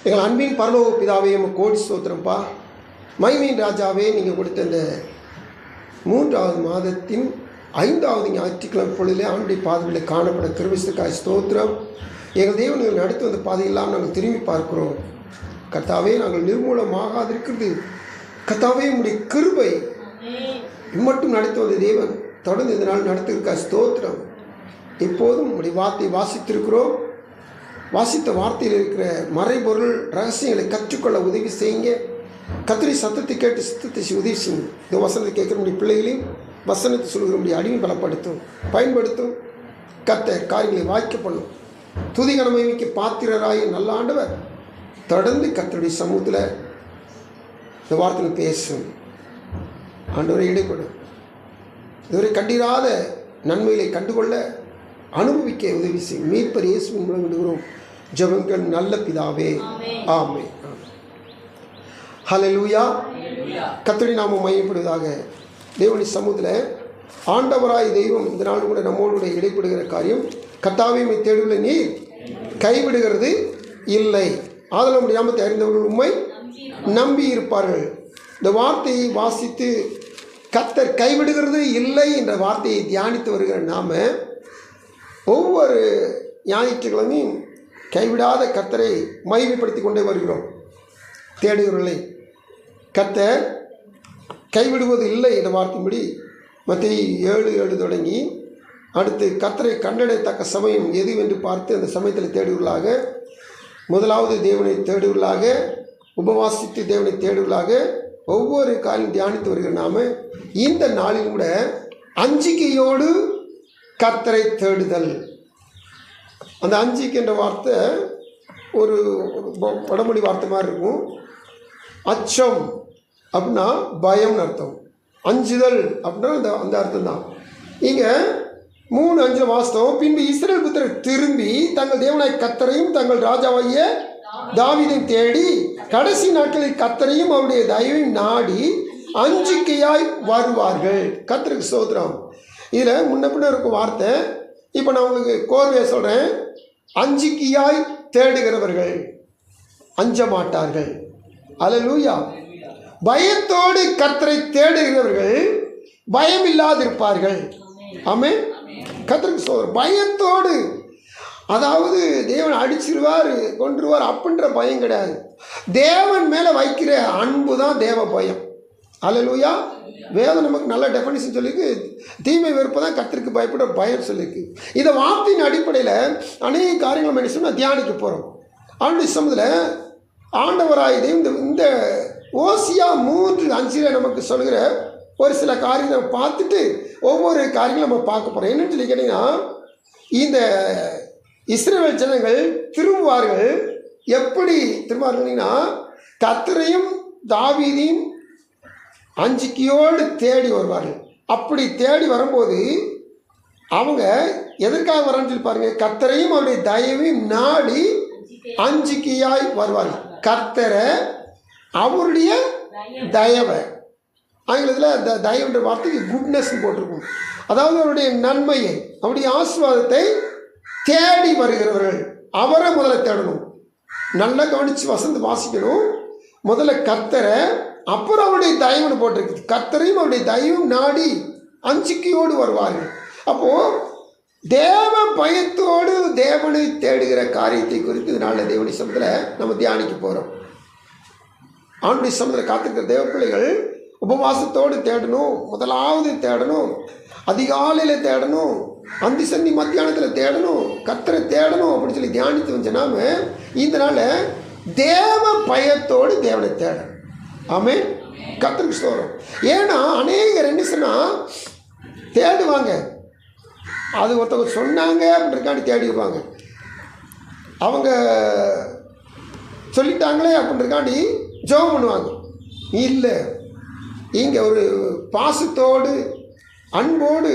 எங்கள் அன்பின் பரலோக பிதாவே கோடி ஸ்தோத்திரம்ப்பா. மகிமையின் ராஜாவே, நீங்கள் கொடுத்த இந்த 3வது மாதத்தின் 5வது ஞாயிற்றுக்கிழமை பொழுதிலே ஆண்டுடைய பாதைகளை காணப்பட கிருபைக்காய் ஸ்தோத்திரம். எங்கள் தேவன் நடத்தி வந்த பாதையெல்லாம் நாங்கள் திரும்பி பார்க்கிறோம். கர்த்தாவே, நாங்கள் நிர்மூலமாகாதிருக்கிறது கர்த்தாவே உம்முடைய கிருபை இம்மட்டும் நடத்தி வந்த தேவன் தொடர்ந்து இதனால் நடத்திருக்காய் ஸ்தோத்திரம். எப்போதும் உம்முடைய வார்த்தையை வாசித்திருக்கிறோம். வாசித்த வார்த்தையில் இருக்கிற மறைபொருள் ரகசியங்களை கற்றுக்கொள்ள உதவி செய்யுங்க. கர்த்தருடைய சத்தத்தை கேட்டு சித்தத்தை உதவி செய்யுங்க. இந்த வசனத்தை கேட்குற முடிய பிள்ளைகளையும் வசனத்தை சொல்கிற முடிய அடிமை பலப்படுத்தும், பயன்படுத்தும். கர்த்தர் காரியங்களை வாய்க்க பண்ணும். துதிகனமைக்கு பாத்திரராய நல்ல ஆண்டவர் தொடர்ந்து கர்த்தருடைய சமூகத்தில் இந்த வார்த்தையில் பேசும். ஆண்டவரை இடைப்படும். இதுவரை கண்டிராத நன்மைகளை கண்டுகொள்ள அனுபவிக்க உதவி செய்யும். மீட்பர் இயேசுவின் மூலம் விடுகிறோம் ஜெபங்கள் நல்ல பிதாவே, ஆமென். ஹல்லேலூயா. கர்த்தருடைய நாமம் மகிமைப்படுவதாக. தேவனுடைய சமூகத்தில் ஆண்டவராய் தெய்வம் இந்த நாள் கூட நம்மோடு கூட இடைப்படுகிற காரியம், கர்த்தாவே உம்மை தேடுள்ள நீர் கைவிடுகிறது இல்லை, ஆதலால் உம்முடைய நாமத்தை அறிந்தவர்கள் உம்மை நம்பி இருப்பார்கள். இந்த வார்த்தையை வாசித்து கர்த்தர் கைவிடுகிறது இல்லை என்ற வார்த்தையை தியானித்து வருகிற நாம ஒவ்வொரு ஞாயிற்றுக்கிழமையும் கைவிடாத கர்த்தரை மகிமைப்படுத்தி கொண்டே வருகிறோம். தேடுகிறவர்களை கர்த்தர் கைவிடுவது இல்லை என்ற வார்த்தையின்படி மத்தேயு 7:7 தொடங்கி அடுத்து கர்த்தரை கண்டடையத்தக்க சமயம் எதுவென்று பார்த்து அந்த சமயத்தில் தேடுவர்களாக, முதலாவது தேவனை தேடுவர்களாக, உபவாசித்து தேவனை தேடுவர்களாக ஒவ்வொரு காலையும் தியானித்து வருகிற நாம இந்த நாளில் கூட அஞ்சிக்கையோடு கர்த்தரை தேடுதல். அந்த அஞ்சிக்கை என்ற வார்த்தை ஒரு வடமொழி வார்த்தை மாதிரி இருக்கும். அச்சம் அப்படின்னா பயம்னு அர்த்தம். அஞ்சுதல் அப்படின்னா அந்த அர்த்தம் தான். இங்கே 3:5 வாஸ்தவம். பின்பு இஸ்ரவேல் புத்திரர் திரும்பி தங்கள் தேவனாய் கர்த்தரையும் தங்கள் ராஜாவாகிய தாவீதையும் தேடி கடைசி நாட்களில் கர்த்தரையும் அவருடைய தயவையும் நாடி அஞ்சிக்கையாய் வருவார்கள். கர்த்தருக்கு ஸ்தோத்திரம். இதில் முன்ன பின்ன இருக்கும் வார்த்தை. இப்போ நான் உங்களுக்கு கோர்வையை சொல்கிறேன். அஞ்சிக்கையாய் தேடுகிறவர்கள் அஞ்ச மாட்டார்கள். அல்லேலூயா. பயத்தோடு கர்த்தரை தேடுகிறவர்கள் பயம் இல்லாதிருப்பார்கள். ஆமென். கர்த்தருக்கு ஸ்தோத்திரம். பயத்தோடு, அதாவது தேவன் அடிச்சிருவார் கொன்றுவார் அப்படின்ற பயம் கிடையாது. தேவன் மேலே வைக்கிற அன்பு தான் தேவ பயம். அல்லேலூயா. வேதம் நமக்கு நல்ல டெஃபனிஷன் சொல்லியிருக்கு. தீமை வெறுப்பு தான் கர்த்தருக்கு பயப்படுற பயம் சொல்லியிருக்கு. இந்த வார்த்தையின் அடிப்படையில் அநேக காரியங்கள் நம்ம என்ன சொன்னால் தியானிக்க போகிறோம். அவனுடைய சமூகத்தில் ஆண்டவராயதை இந்த ஓசியா 3:5 நமக்கு சொல்கிற ஒரு சில காரியங்களை நம்ம பார்த்துட்டு ஒவ்வொரு காரியங்களும் நம்ம பார்க்க போகிறோம். என்னன்னு சொல்லி கேட்டிங்கன்னா, இந்த இஸ்ரவேல் ஜனங்கள் திரும்புவார்கள். எப்படி திரும்புவார்கள்னா, கர்த்தரையும் தாவீதையும் அஞ்சிக்கையோடு தேடி வருவார்கள். அப்படி தேடி வரும்போது அவங்க எதற்காக வரான்னு சொல்லி பாருங்க. கர்த்தரையும் அவருடைய தயவையும் நாடி அஞ்சிக்கையாய் வருவார்கள். கர்த்தரை, அவருடைய தயவை, ஆங்கிலத்தில் தயவுன்ற வார்த்தைக்கு குட்னஸ் போட்டிருக்கும். அதாவது அவருடைய நன்மையை, அவருடைய ஆசீர்வாதத்தை தேடி வருகிறவர்கள் அவரை முதல்ல தேடணும். நல்லா கவனித்து வசந்து வாசிக்கணும். முதல்ல கர்த்தரை, அப்புறம் அவருடைய தயவுன்னு போட்டிருக்கு. கர்த்தரையும் அவருடைய தயவும் நாடி அஞ்சிக்கையோடு வருவார்கள். அப்போது தேவ பயத்தோடு தேவனை தேடுகிற காரியத்தை குறித்து இதனால தேவனுடைய சமூகத்தில் நம்ம தியானிக்க போகிறோம். அவனுடைய சமூகத்தில் காத்திருக்கிற தேவ பிள்ளைகள் உபவாசத்தோடு தேடணும். முதலாவது தேடணும், அதிகாலையில் தேடணும், அந்தி சந்தி மத்தியானத்தில் தேடணும், கர்த்தரை தேடணும் அப்படின்னு சொல்லி தியானித்து வச்ச நாம இந்த நாள் தேவ பயத்தோடு தேவனை தேடணும். ஆமென். கர்த்தருக்கு ஸ்தோத்திரம். ஏன்னா அநேகர் என்ன சொன்னால் தேடுவாங்க, அது ஒருத்தவங்க சொன்னாங்க அப்படின்றக்காண்டி தேடிடுவாங்க. அவங்க சொல்லிட்டாங்களே அப்படின்றக்காண்டி ஜெபம் பண்ணுவாங்க. இல்லை, இங்கே ஒரு பாசத்தோடு அன்போடு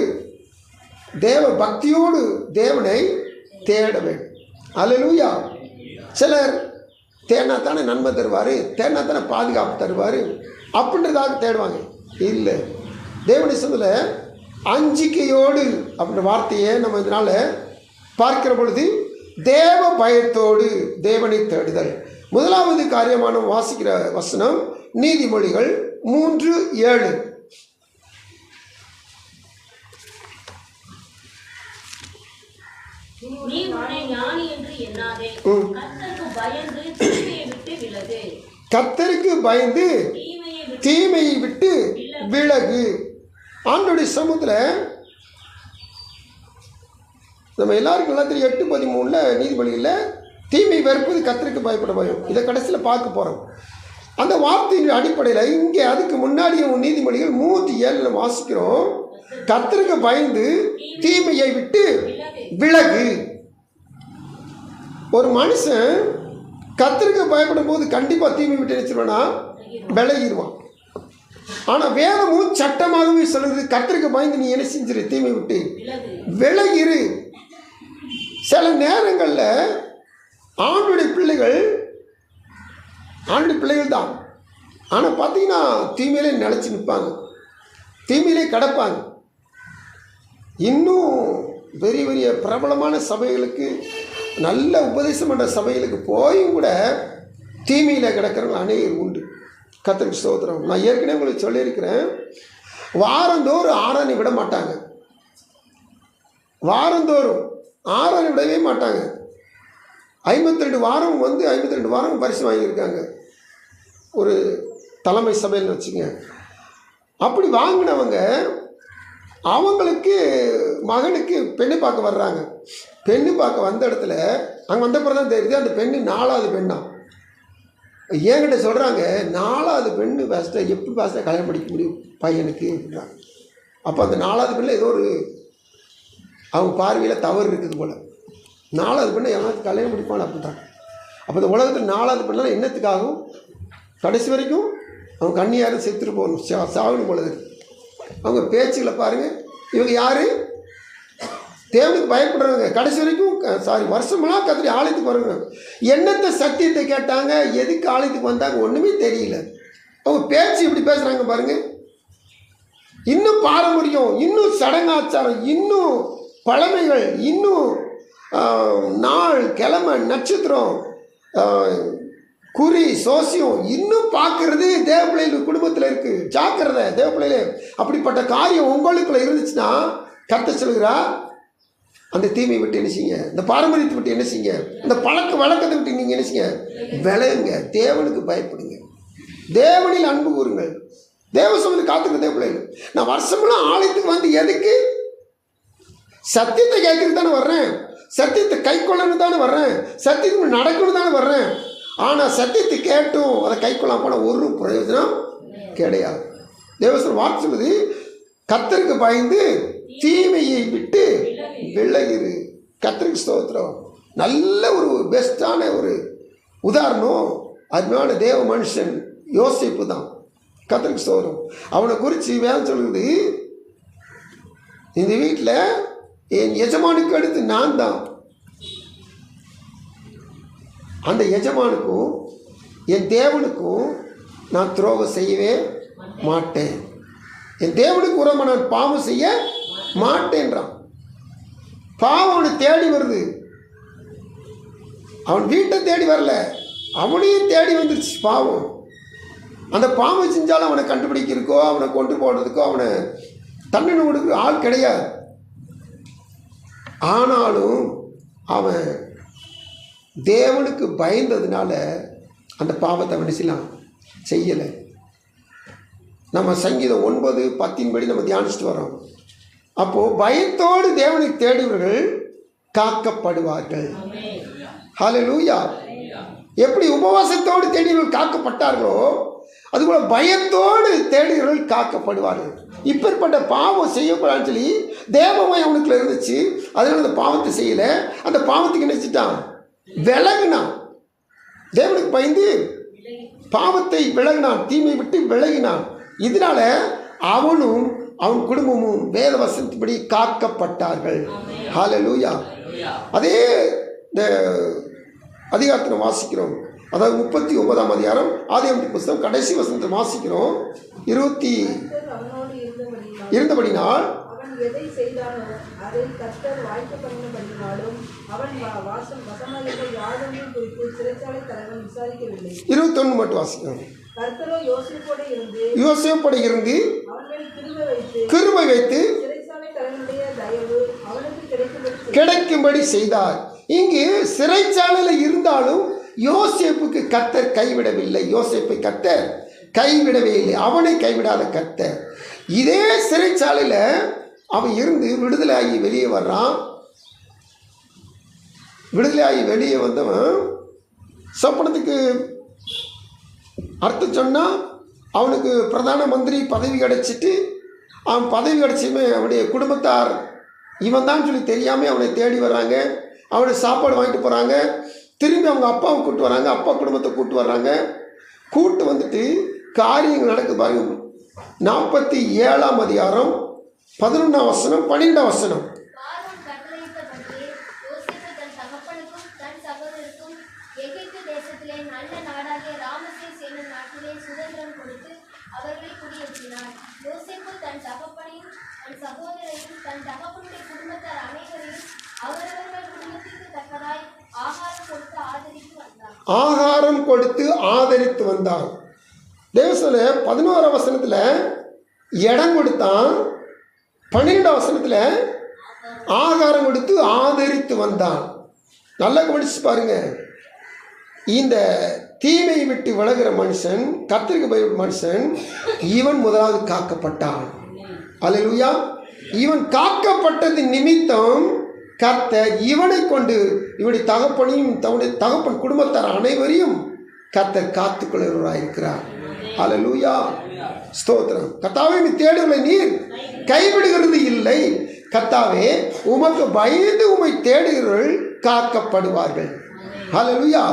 தேவ பக்தியோடு தேவனை தேட வேண்டும். அல்லேலூயா. சிலர் தேடினா தானே நன்மை தருவார், தேடினா தானே பாதுகாப்பு தருவார் அப்படின்றதாக தேடுவாங்க. இல்லை, தேவனுடைய சமூகத்தில் அஞ்சிக்கையோடு அப்படின்ற வார்த்தையை நம்ம இதனால் பார்க்கிற பொழுது தேவ பயத்தோடு தேவனை தேடுதல். முதலாவது காரியமான வாசிக்கிற வசனம் நீதிமொழிகள் 3:7. கர்த்தருக்கு பயந்து தீமையை விட்டு விலகு. ஆண்டவருடைய சமூகத்தில் நம்ம எல்லாருக்கும் எல்லாம் தெரியும். 8:13 நீதிமொழியில் தீமை வெறுப்பது கர்த்தருக்கு பயப்பட பயம். இதை கடைசியில் பார்க்க போகிறோம். அந்த வார்த்தையின் அடிப்படையில் இங்கே அதுக்கு முன்னாடி நீதிமொழிகள் 3:7 வாசிக்கிறோம். கர்த்தருக்கு பயந்து தீமையை விட்டு விலகு. ஒரு மனுஷன் கர்த்தருக்கு பயப்படும் போது கண்டிப்பாக தீமை விட்டு நினைச்சிருவானா விலகிடுவான். ஆனால் வேதமும் சட்டமாகவே சொல்லுது, கர்த்தருக்கு பயந்து நீ என்ன செஞ்சிரு, தீமை விட்டு விலகிரு. சில நேரங்களில் ஆண்டுடைய பிள்ளைகள் தான், ஆனால் பார்த்தீங்கன்னா தீமையிலே நிலச்சி நிற்பாங்க, தீமையிலே கிடப்பாங்க. இன்னும் பெரிய பெரிய பிரபலமான சபைகளுக்கு, நல்ல உபதேசம் பண்ணுற சபைகளுக்கு போயும் கூட தீமையில் கிடக்கிறவங்க அநேகர் உண்டு. கர்த்தருக்கு ஸ்தோத்திரம். நான் ஏற்கனவே உங்களுக்கு சொல்லியிருக்கிறேன், வாரந்தோறும் ஆராதனை விட மாட்டாங்க. வாரந்தோறும் ஆராதனை விடவே மாட்டாங்க. 52 வாரம் 52 வாரம் பரிசு வாங்கியிருக்காங்க ஒரு தலைமை சபையில் வச்சுங்க. அப்படி வாங்கினவங்க அவங்களுக்கு மகனுக்கு பெண்ணு பார்க்க வர்றாங்க. பெண்ணு பார்க்க வந்த இடத்துல அங்கே வந்தப்பறம் தான் தெரியுது அந்த பெண்ணு 4வது பெண்ணா. என்கிட்ட சொல்கிறாங்க, 4வது பெண்ணு ஃபஸ்ட்டாக எப்படி ஃபஸ்ட்டாக கல்யாணம் படிக்க முடியும் பையனுக்கு அப்படின்றாங்க. அப்போ அந்த 4வது பெண்ணில் ஏதோ ஒரு அவங்க பார்வையில் தவறு இருக்குது போல். 4வது பெண்ணை எவனாச்சும் கல்யாணம் முடிப்பான் அப்படின்றாங்க. அப்போ இந்த உலகத்தில் 4வது பெண்ணால் என்னத்துக்காகும்? கடைசி வரைக்கும் அவங்க கண்ணியாரும் செத்துட்டு போகணும், சாகணும் போல இருக்குது. அவங்க பேச்சுகளை பாருங்கள். இவங்க யார்? தேவனுக்கு பயப்படுறவங்க. கடைசி வரைக்கும் வருஷமெல்லாம் கத்திரி ஆலயத்துக்கு வருவாங்க. என்னத்தை சத்தியத்தை கேட்டாங்க, எதுக்கு ஆலயத்துக்கு வந்தாங்க ஒன்றுமே தெரியல. அவங்க பேச்சு இப்படி பேசுகிறாங்க பாருங்கள். இன்னும் பாரம்பரியம், இன்னும் சடங்காச்சாரம், இன்னும் பழமைகள், இன்னும் நாள் கிழமை நட்சத்திரம் குறி சோசியம் இன்னும் பார்க்கறது தேவ பிள்ளைகள் குடும்பத்தில் இருக்குது. ஜாக்கிரதை தேவ பிள்ளைகளே. அப்படிப்பட்ட காரியம் உங்களுக்குள்ள இருந்துச்சுன்னா கர்த்தர் சொல்கிறா, அந்த தீமையை விட்டு என்ன செய்யுங்க, இந்த பாரம்பரியத்தை விட்டு என்ன செய்யுங்க, இந்த பழக்க வழக்கத்தை விட்டு நீங்கள் என்ன செய்யுங்க, விளையுங்க. தேவனுக்கு பயப்படுங்க, தேவனில் அன்பு கூறுங்கள். தேவ சமூகத்தை காத்துக்கிற தேவ பிள்ளைகள். நான் வருஷமெல்லாம் ஆலயத்துக்கு வந்து எதுக்கு? சத்தியத்தை கேட்கறது தானே வர்றேன், சத்தியத்தை கை கொள்ளணும் தானே வர்றேன், சத்தியத்துக்கு நடக்கணும் தானே வர்றேன். ஆனால் சத்தியத்தை கேட்டும் அதை கை கொள்ளாம போனால் ஒரு பிரயோஜனம் கிடையாது. தேவசன் வார்த்தை சொல்லுது, கர்த்தருக்கு பயந்து தீமையை விட்டு விலகிரு. கர்த்தருக்கு ஸ்தோத்திரம். நல்ல ஒரு பெஸ்டான ஒரு உதாரணம் அருமையான தேவ மனுஷன் யோசிப்பு தான். கர்த்தருக்கு ஸ்தோத்திரம். அவனை குறித்து வேதம் சொல்லுது, இந்த வீட்டில் என் எஜமானுக்கு அடுத்து நான் தான். அந்த எஜமானுக்கும் என் தேவனுக்கும் நான் துரோகம் செய்யவே மாட்டேன். என் தேவனுக்கு உரமாக நான் பாவம் செய்ய மாட்டேன்றான். பாவம் அவனை தேடி வருது. அவன் வீட்டை தேடி வரல, அவனையும் தேடி வந்துருச்சு பாவம். அந்த பாவம் செஞ்சாலும் அவனை கண்டுபிடிக்கிறதுக்கோ அவனை கொண்டு போடுறதுக்கோ அவனை தண்டனை கொடுக்குற ஆள் கிடையாது. ஆனாலும் அவன் தேவனுக்கு பயந்ததுனால அந்த பாவத்தை அவன் செய்யலை. நம்ம சங்கீதம் 9:10 படி நம்ம தியானிச்சுட்டு வரோம். அப்போது பயத்தோடு தேவனுக்கு தேடியவர்கள் காக்கப்படுவார்கள். ஹல்லேலூயா. எப்படி உபவாசத்தோடு தேடியவர்கள் காக்கப்பட்டார்களோ அதுபோல் பயத்தோடு தேடியவர்கள் காக்கப்படுவார்கள். இப்பேற்பட்ட பாவம் செய்யக்கூடாதுன்னு சொல்லி தேவமாய் அவனுக்குள்ள இருந்துச்சு. அதனால அந்த பாவத்தை செய்யலை. அந்த பாவத்துக்கு என்ன செஞ்சிட்டான்? விலகினான். தேவனுக்கு பயந்து பாவத்தை விலகினான், தீமை விட்டு விலகினான். இதனால அவனும் அவன் குடும்பமும் வேத வசனத்தின்படி காக்கப்பட்டார்கள். ஹல்லேலூயா. அதே இந்த அதிகாரத்தில் வாசிக்கிறோம். அதாவது 39ஆம் அதிகாரம் ஆதியாகமத்தின் புத்தகம் கடைசி வசனத்தை வாசிக்கிறோம். 20 இருந்தபடினால் எதை செய்தானோ அதை கர்த்தர் வாய்க்க பண்ணினபடினாலும் அவன் வசமாயிருந்த யாதொன்றையும் குறித்து சிறைச்சாலை தலைவன் விசாரிக்கவில்லை. 21 மட்டும் வாசிக்கணும். கர்த்தரோ யோசேப்போடு இருந்து அவன் மேல் கிருபை வைத்து சிறைச்சாலை தலைவனுடைய தயவு அவனுக்கு கிடைக்கும்படி செய்தார். இங்கு சிறைச்சாலையில் இருந்தாலும் யோசேப்புக்கு கர்த்தர் கைவிடவில்லை. யோசேப்பை கர்த்தர் கைவிடவே இல்லை. அவனை கைவிடாத கர்த்தர். இதே சிறைச்சாலையில் அவன் இருந்து விடுதலையாகி வெளியே வர்றான். விடுதலையாகி வெளியே வந்தவன் சொப்பனத்துக்கு அர்த்தம் சொன்னால் அவனுக்கு பிரதான மந்திரி பதவி கிடச்சிட்டு அவன் பதவி கிடச்சியுமே அவனுடைய குடும்பத்தார் இவன் தான் சொல்லி தெரியாமல் அவனை தேடி வர்றாங்க. அவனுடைய சாப்பாடு வாங்கிட்டு போகிறாங்க. திரும்பி அவங்க அப்பாவை கூப்பிட்டு வராங்க. அப்பா குடும்பத்தை கூப்பிட்டு வர்றாங்க. கூப்பிட்டு வந்துட்டு காரியங்கள் நடக்கு பாருங்க. 47ஆம் அதிகாரம் 11ஆம் வசனம் 12ஆம் வசனம். ஆகாரம் கொடுத்து ஆதரித்து வந்தார். தேவசன 11ஆம் வசனத்தில் இடம் கொடுத்தான். 12ஆம் வசனத்தில் ஆகாரம் கொடுத்து ஆதரித்து வந்தான். நல்லா கவனிச்சு பாருங்க. இந்த தீமையை விட்டு விலகிற மனுஷன், கர்த்தருக்கு பயப்படுற மனுஷன், இவன் முதலாவது காக்கப்பட்டான். அல்லேலூயா. இவன் காக்கப்பட்டது நிமித்தம் கர்த்தர் இவனை கொண்டு இவனுடைய தகப்பனையும் தன்னுடைய தகப்பன் குடும்பத்தார் அனைவரையும் கர்த்தர் காத்துக்கொள்கிறவராக இருக்கிறார். அல்லேலூயா. ஸ்தோத்திரம். கர்த்தாவே தேடுகளை நீர் கைவிடுகிறது இல்லை. கர்த்தாவே உமக்கு பயந்து உம்மை தேடுகிறவர்கள் காக்கப்படுவார்கள். அல்லேலூயா.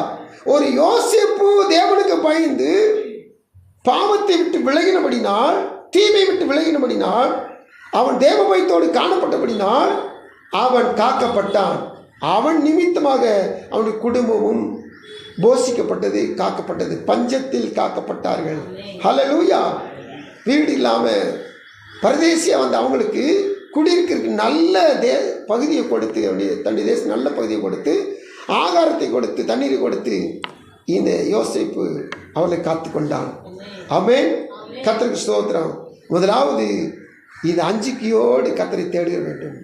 ஒரு யோசேப்பு தேவனுக்கு பயந்து பாவத்தை விட்டு விலகினபடினால், தீமை விட்டு விலகினபடினால், அவன் தேவ பயத்தோடு காணப்பட்டபடினால் அவன் காக்கப்பட்டான். அவன் நிமித்தமாக அவனுடைய குடும்பமும் போஷிக்கப்பட்டது, காக்கப்பட்டது. பஞ்சத்தில் காக்கப்பட்டார்கள். ஹல்லேலூயா. வீடு இல்லாமல் பரதேசியாக வந்த அவங்களுக்கு குடியிருக்கிறதுக்கு நல்ல பகுதியை கொடுத்து, தன்னுடைய தேசம் நல்ல பகுதியை கொடுத்து, ஆகாரத்தை கொடுத்து, தண்ணீரை கொடுத்து இந்த யோசேப்பு அவளை காத்து கொண்டான். ஆமென். கர்த்தருக்கு ஸ்தோத்திரம். முதலாவது இது அஞ்சிக்கையோடு கர்த்தரை தேட வேண்டும்.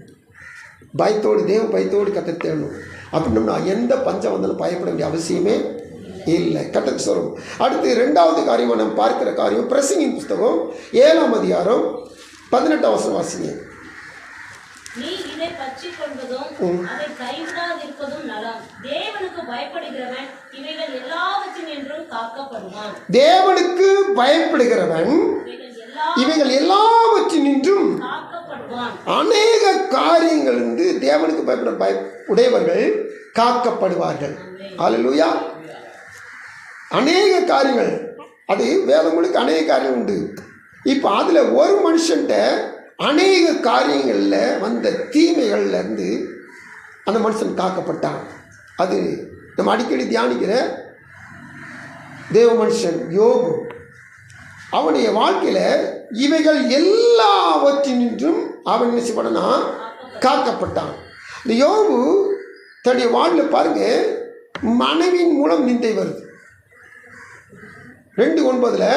பயத்தோடு, தேவ பயத்தோடு கர்த்தரை தேடணும். அப்படின்னா எந்த பஞ்சம் வந்தாலும் பயப்பட வேண்டிய அவசியமே இல்லை. கர்த்தருக்கு ஸ்தோத்திரம். அடுத்து 2வது காரியமாக நம்ம பார்க்கிற காரியம் பிரசங்கின் புஸ்தகம் 7ஆம் அதிகாரம் 18ஆம் வசனம் வாசிங்க. நீ இதை பற்றிக் கொள்வதும் அதை கைவிடாதிருப்பதும் நலம். தேவனுக்கு பயப்படுகிறவன் இவைகள் எல்லாவற்றினின்றும் காக்கப்படுவான். தேவனுக்கு பயப்படுகிறவன் இவைகள் எல்லாவற்றினின்றும் காக்கப்படுவான். அநேக காரியங்கள் தேவனுக்கு பயப்பட உடையவர்கள் காக்கப்படுவார்கள். அல்லேலூயா. அநேக காரியங்கள், அது வேதங்களுக்கு அநேக காரியங்கள் உண்டு. இப்போ அதில் ஒரு மனுஷன்ட்ட அநேக காரியங்களில் வந்த தீமைகள்லேருந்து அந்த மனுஷன் காக்கப்பட்டான். அது நம்ம அடிக்கடி தியானிக்கிற தேவ மனுஷன் யோபு. அவனுடைய வாழ்க்கையில் இவைகள் எல்லாவற்றினின்றும் அவன் என்ன செய்யப்படனா காக்கப்பட்டான். இந்த யோபு தன்னுடைய வாழ்வில் பாருங்க, மனைவியின் மூலம் நிந்தை வருது. 2:9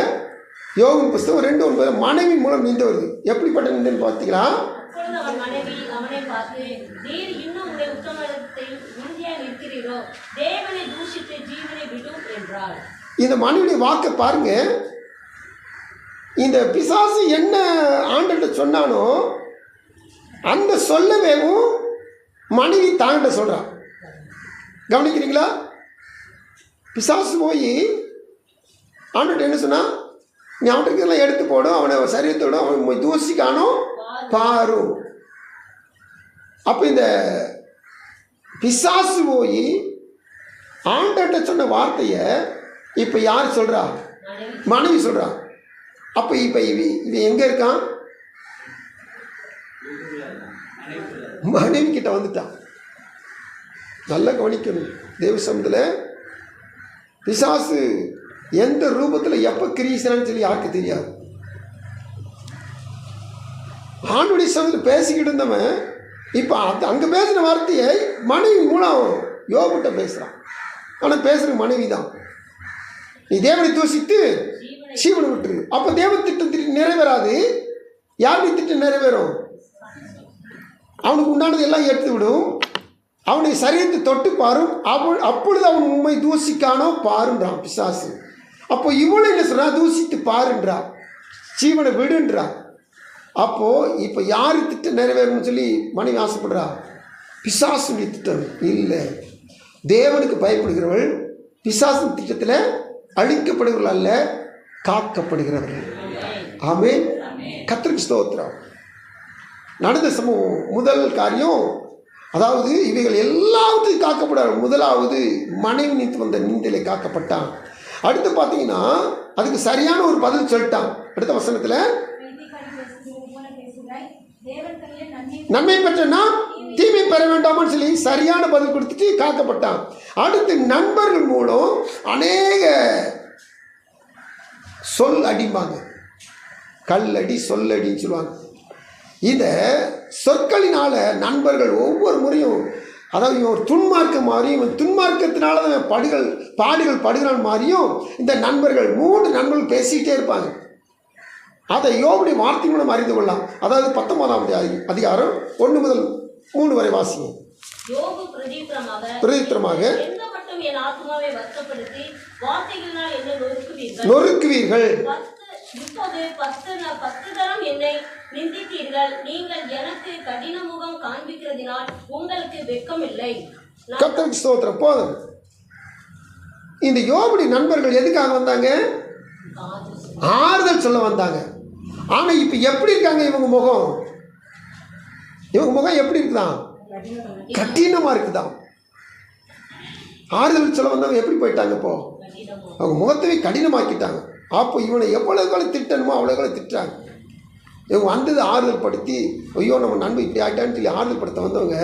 யோபின் புஸ்தகம் 2:9 மனைவியின் மூலம் நிந்தை வருது. எப்படிப்பட்ட நிந்தைன்னு பார்த்தீங்களா? இந்த மனைவியுடைய வாக்கை பாருங்க. இந்த பிசாசு என்ன ஆண்டுகிட்ட சொன்னானோ அந்த சொல்லவேவும் மனைவி தாங்கிட்ட சொல்கிறான். கவனிக்கிறீங்களா? பிசாசு போய் ஆண்டுகிட்ட என்ன சொன்னா, நீ அவனுக்கு எல்லாம் எடுத்து போடும், அவனை சரீரத்தோடு அவன் தூசிக்கானோ பாரு. அப்போ இந்த பிசாசு போய் ஆண்டுகிட்ட சொன்ன வார்த்தையை இப்போ யார் சொல்கிறா? மனைவி சொல்கிறா. அப்போ இப்போ இவன் எங்கே இருக்கான்? மனைவி கிட்ட வந்துட்டான். நல்லா கவனிக்கணும். தேவ சமூகத்தில் பிசாசு எந்த ரூபத்தில் எப்போ கிரீசனான்னு சொல்லி யாருக்கு தெரியாது. ஆண்டுடைய சமயத்தில் பேசிக்கிட்டு இருந்தவன் இப்போ அங்கே பேசின வார்த்தையை மனைவி மூலம் யோகிட்ட பேசுகிறான். ஆனால் பேசுகிற மனைவி தான். நீ தேவனை தூசித்து ஜீவனை விட்டுரு. அப்போ தேவ திட்டம் நிறைவேறாது. யாருடைய திட்டம் நிறைவேறும்? அவனுக்கு உண்டானது எல்லாம் எடுத்து விடும். அவனை சரீரத்தை தொட்டு பாரும், அப்பொழுது அவன் உண்மை தூசிக்கானோ பாருன்றான் பிசாசு. அப்போ இவளை என்ன சொல்றா? தூசித்து பாருன்றா, ஜீவனை விடுன்றா. அப்போது இப்போ யார் திட்டம் நிறைவேறணும்னு சொல்லி மனைவி ஆசைப்படுறா? பிசாசுடைய திட்டம் இல்லை. தேவனுக்கு பயப்படுகிறவள் பிசாசின் திட்டத்தில் அழிக்கப்படுகிறவர்கள் அல்ல, காக்கப்படுகிறவர்கள். ஆமென். கர்த்தருக்கு ஸ்தோத்திரம். நடந்த சம்பவம் முதல் காரியம், அதாவது இவைகள் எல்லாத்தையும் காக்கப்படாது. முதலாவது மனைவி நீத்து வந்த நீந்தலை காக்கப்பட்டான். அடுத்து பார்த்தீங்கன்னா அதுக்கு சரியான ஒரு பதில் சொல்லிட்டான். அடுத்த வசனத்தில் நன்மை பெற்றனா தீமை பெற வேண்டாமான்னு சொல்லி சரியான பதில் கொடுத்துட்டு காக்கப்பட்டான். அடுத்து நண்பர்கள் மூலம் அநேக சொல் அடிப்பாங்க, கல்லடி சொல்லடின்னு சொல்லுவாங்க. இந்த சொற்களினால நண்பர்கள் ஒவ்வொரு முறையும், அதாவது இவன் ஒரு துன்மார்க்கம் மாறியும், இவன் துன்மார்க்கத்தினால தான் பாடுகள் படுகிறான் மாறியும் இந்த நண்பர்கள் 3 நண்பர்கள் பேசிக்கிட்டே இருப்பாங்க. அதை யோபுடைய வார்த்தை மூலம் அறிந்து கொள்ளலாம். அதாவது 19ஆம் அதிகாரம் 1 முதல் 3 வரை வாசியும். யோபு பிரதித்திரமாக என் ஆத்துமாவை வருத்தப்படுத்தி வார்த்தைகளினால் என்னை நொறுக்குவீர்கள். இப்போது 10 தரம் என்னை நிந்தித்தீர்கள். நீங்கள் எனக்கு கடின முகம் காண்பிக்கிறதினால் உங்களுக்கு வெட்கம் இல்லை. கர்த்தருக்கு ஸ்தோத்திரம். போதும். இந்த யோபுடைய நண்பர்கள் எதுக்காக வந்தாங்க? ஆறுதல் சொல்ல வந்தாங்க. ஆனால் இப்போ எப்படி இருக்காங்க இவங்க முகம்? இவங்க முகம் எப்படி இருக்குதான்? கடினமாக இருக்குதான். ஆறுதல் சொல்ல வந்தவங்க எப்படி போயிட்டாங்க? இப்போ அவங்க முகத்தவே கடினமாக்கிட்டாங்க. அப்போ இவனை எவ்வளவு திட்டணுமோ அவ்வளோ திட்டுறாங்க. இவங்க வந்தது ஆறுதல் படுத்தி, ஐயோ நம்ம நண்பன் இப்படி ஆகிட்டான்னு சொல்லி ஆறுதல் படுத்த வந்தவங்க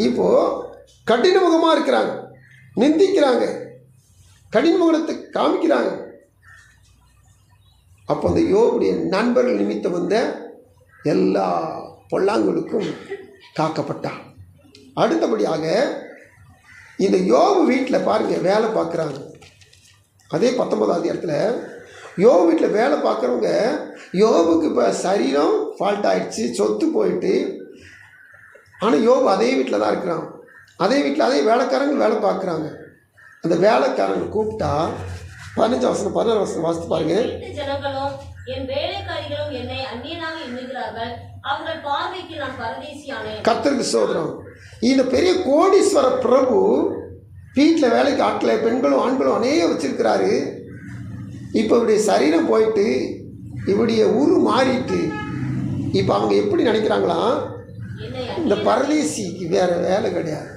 இப்போது கடின முகமாக இருக்கிறாங்க, நிந்திக்கிறாங்க, கடின முகத்தை காமிக்கிறாங்க. அப்போ அந்த யோபுடைய நண்பர்கள் நிமித்தம் வந்த எல்லா பொல்லாங்களுக்கும் காக்கப்பட்டான். அடுத்தபடியாக இந்த யோபு வீட்டில் பாருங்கள் வேலை பார்க்குறாங்க. அதே 19ஆம் அதிகாரத்தில் யோபு வீட்டில் வேலை பார்க்குறவங்க, யோபுக்கு இப்போ சரீரம் ஃபால்ட் ஆகிடுச்சு, சொத்து போயிட்டு, ஆனால் யோபு அதே வீட்டில் தான் இருக்கிறான். அதே வீட்டில் அதே வேலைக்காரங்க வேலை பார்க்குறாங்க. அந்த வேலைக்காரங்க கூப்பிட்டா 15 வசனம் 16 வசனம் வாசித்து பாருங்க. ஜனங்களும் என் வேலைக்காரிகளும் என்னை அந்நியனாக எண்ணுகிறார்கள், அவர்கள் பார்வைக்கு நான் பரதேசியானேன். கர்த்தருக்கு ஸ்தோத்திரம். இந்த பெரிய கோடீஸ்வர பிரபு வீட்டில் வேலைக்கு ஆட்களை பெண்களும் ஆண்களும் அநேக வச்சிருக்கிறாரு. இப்போ இவருடைய சரீரம் போயிட்டு இவருடைய ஊரு மாறிட்டு இப்போ அவங்க எப்படி நினைக்கிறாங்களா? இந்த பரதேசிக்கு வேற வேலை கிடையாது,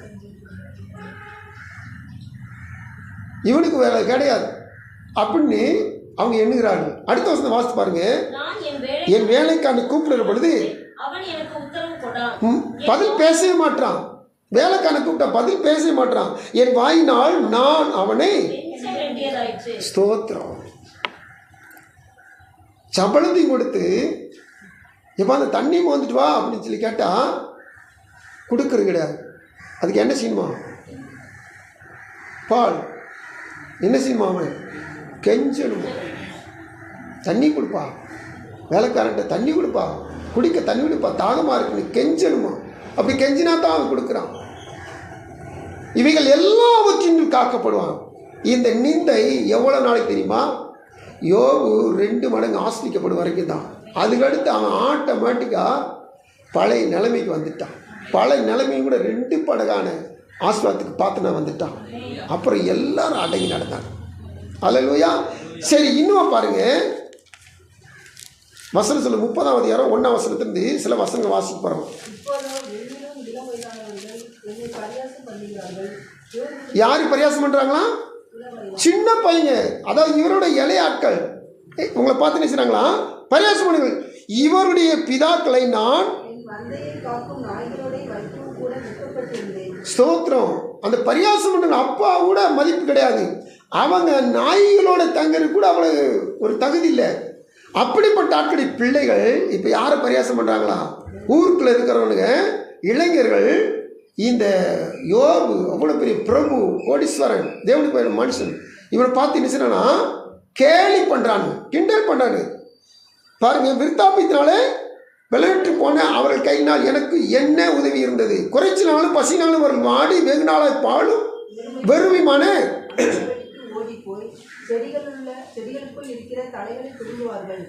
இவனுக்கு வேலை கிடையாது அப்படின்னு அவங்க எண்ணுகிறார்கள். அடுத்த வருஷம் வாசித்து பாருங்க. என் வேலைக்கான கூப்பிடுற பொழுது பதில் பேசவே மாட்டான். வேலைக்கான கூப்பிட்டா பதில் பேசவே மாட்டான். என் வாயினால் நான் அவனை ஸ்தோத்திரம் சபலத்தையும் கொடுத்து, எப்போ அந்த தண்ணி வந்துட்டு வா அப்படின்னு சொல்லி கேட்டால் கொடுக்கறது கிடையாது. அதுக்கு என்ன செய்யணுமா? பால் என்ன செய்யணுமா? அவன் கெஞ்சணுமா? தண்ணி கொடுப்பா, வேலைக்காரன்ட்ட தண்ணி கொடுப்பா, குடிக்க தண்ணி கொடுப்பா, தாகமாக இருக்குன்னு கெஞ்சணுமா? அப்படி கெஞ்சினா தான் அவன் கொடுக்குறான். இவைகள் எல்லாவற்றிலும் காக்கப்படுவான். இந்த நிந்தை எவ்வளோ நாளைக்கு தெரியுமா? யோபு 2 மடங்கு ஆசிரிக்கப்படும் வரைக்கும் தான். அதுக்கடுத்து அவன் ஆட்டோமேட்டிக்காக பழைய நிலைமைக்கு வந்துட்டான். பழைய நிலைமையும் கூட 2 படகான ஆசீர்வாதத்துக்கு பார்த்துனா வந்துட்டான். அப்புறம் எல்லாரும் அடங்கி நடந்தாங்க. அல்லேலூயா. சரி, இன்னும் பாருங்க வசனம் சொல்ல 30ஆம் அதிகாரம் 1ஆம் வசனத்திலிருந்து சில வசனங்கள் வாசிக்க போகிறோம். யாரு பரியாசம் பண்ணுறாங்களா? சின்ன பையங்க, அதாவது இவரோட இளைய ஆட்கள் உங்களை பார்த்து நினைச்சாங்களா? பரியாசம் பண்ணுங்கள். இவருடைய பிதாக்களை நான் ஸ்தோத்திரம். அந்த பரியாசம் பண்ணுங்க அப்பா கூட மதிப்பு கிடையாது. அவங்க நாய்களோட தங்கறது கூட அவ்வளோ ஒரு தகுதி இல்லை. அப்படிப்பட்ட ஆட்களை பிள்ளைகள் இப்போ யாரை பரியாசம் பண்ணுறாங்களா? ஊருக்குள்ளே இருக்கிறவனுங்க இளைஞர்கள். இந்த யோபு அவ்வளோ பெரிய பிரபு, கோடீஸ்வரன், தேவனுக்கு பேர் மனுஷன், இவனை பார்த்து என்ன செய்யறானா கேலி பண்ணுறானு, கிண்டல் பண்ணுறானு. பாருங்க, விருத்தாப்பியத்தினாலே விளையாட்டு போன அவர்கள் கையினால் எனக்கு என்ன உதவி இருந்தது? குறைச்சினாலும் பசினாலும் அவர்கள் மாடி வெகு நாளாய் பாலும் வெறுமையான ஓடி போய் செடிகளுக்குள் இருக்கிற தலைகளை பிடுங்குவார்கள்.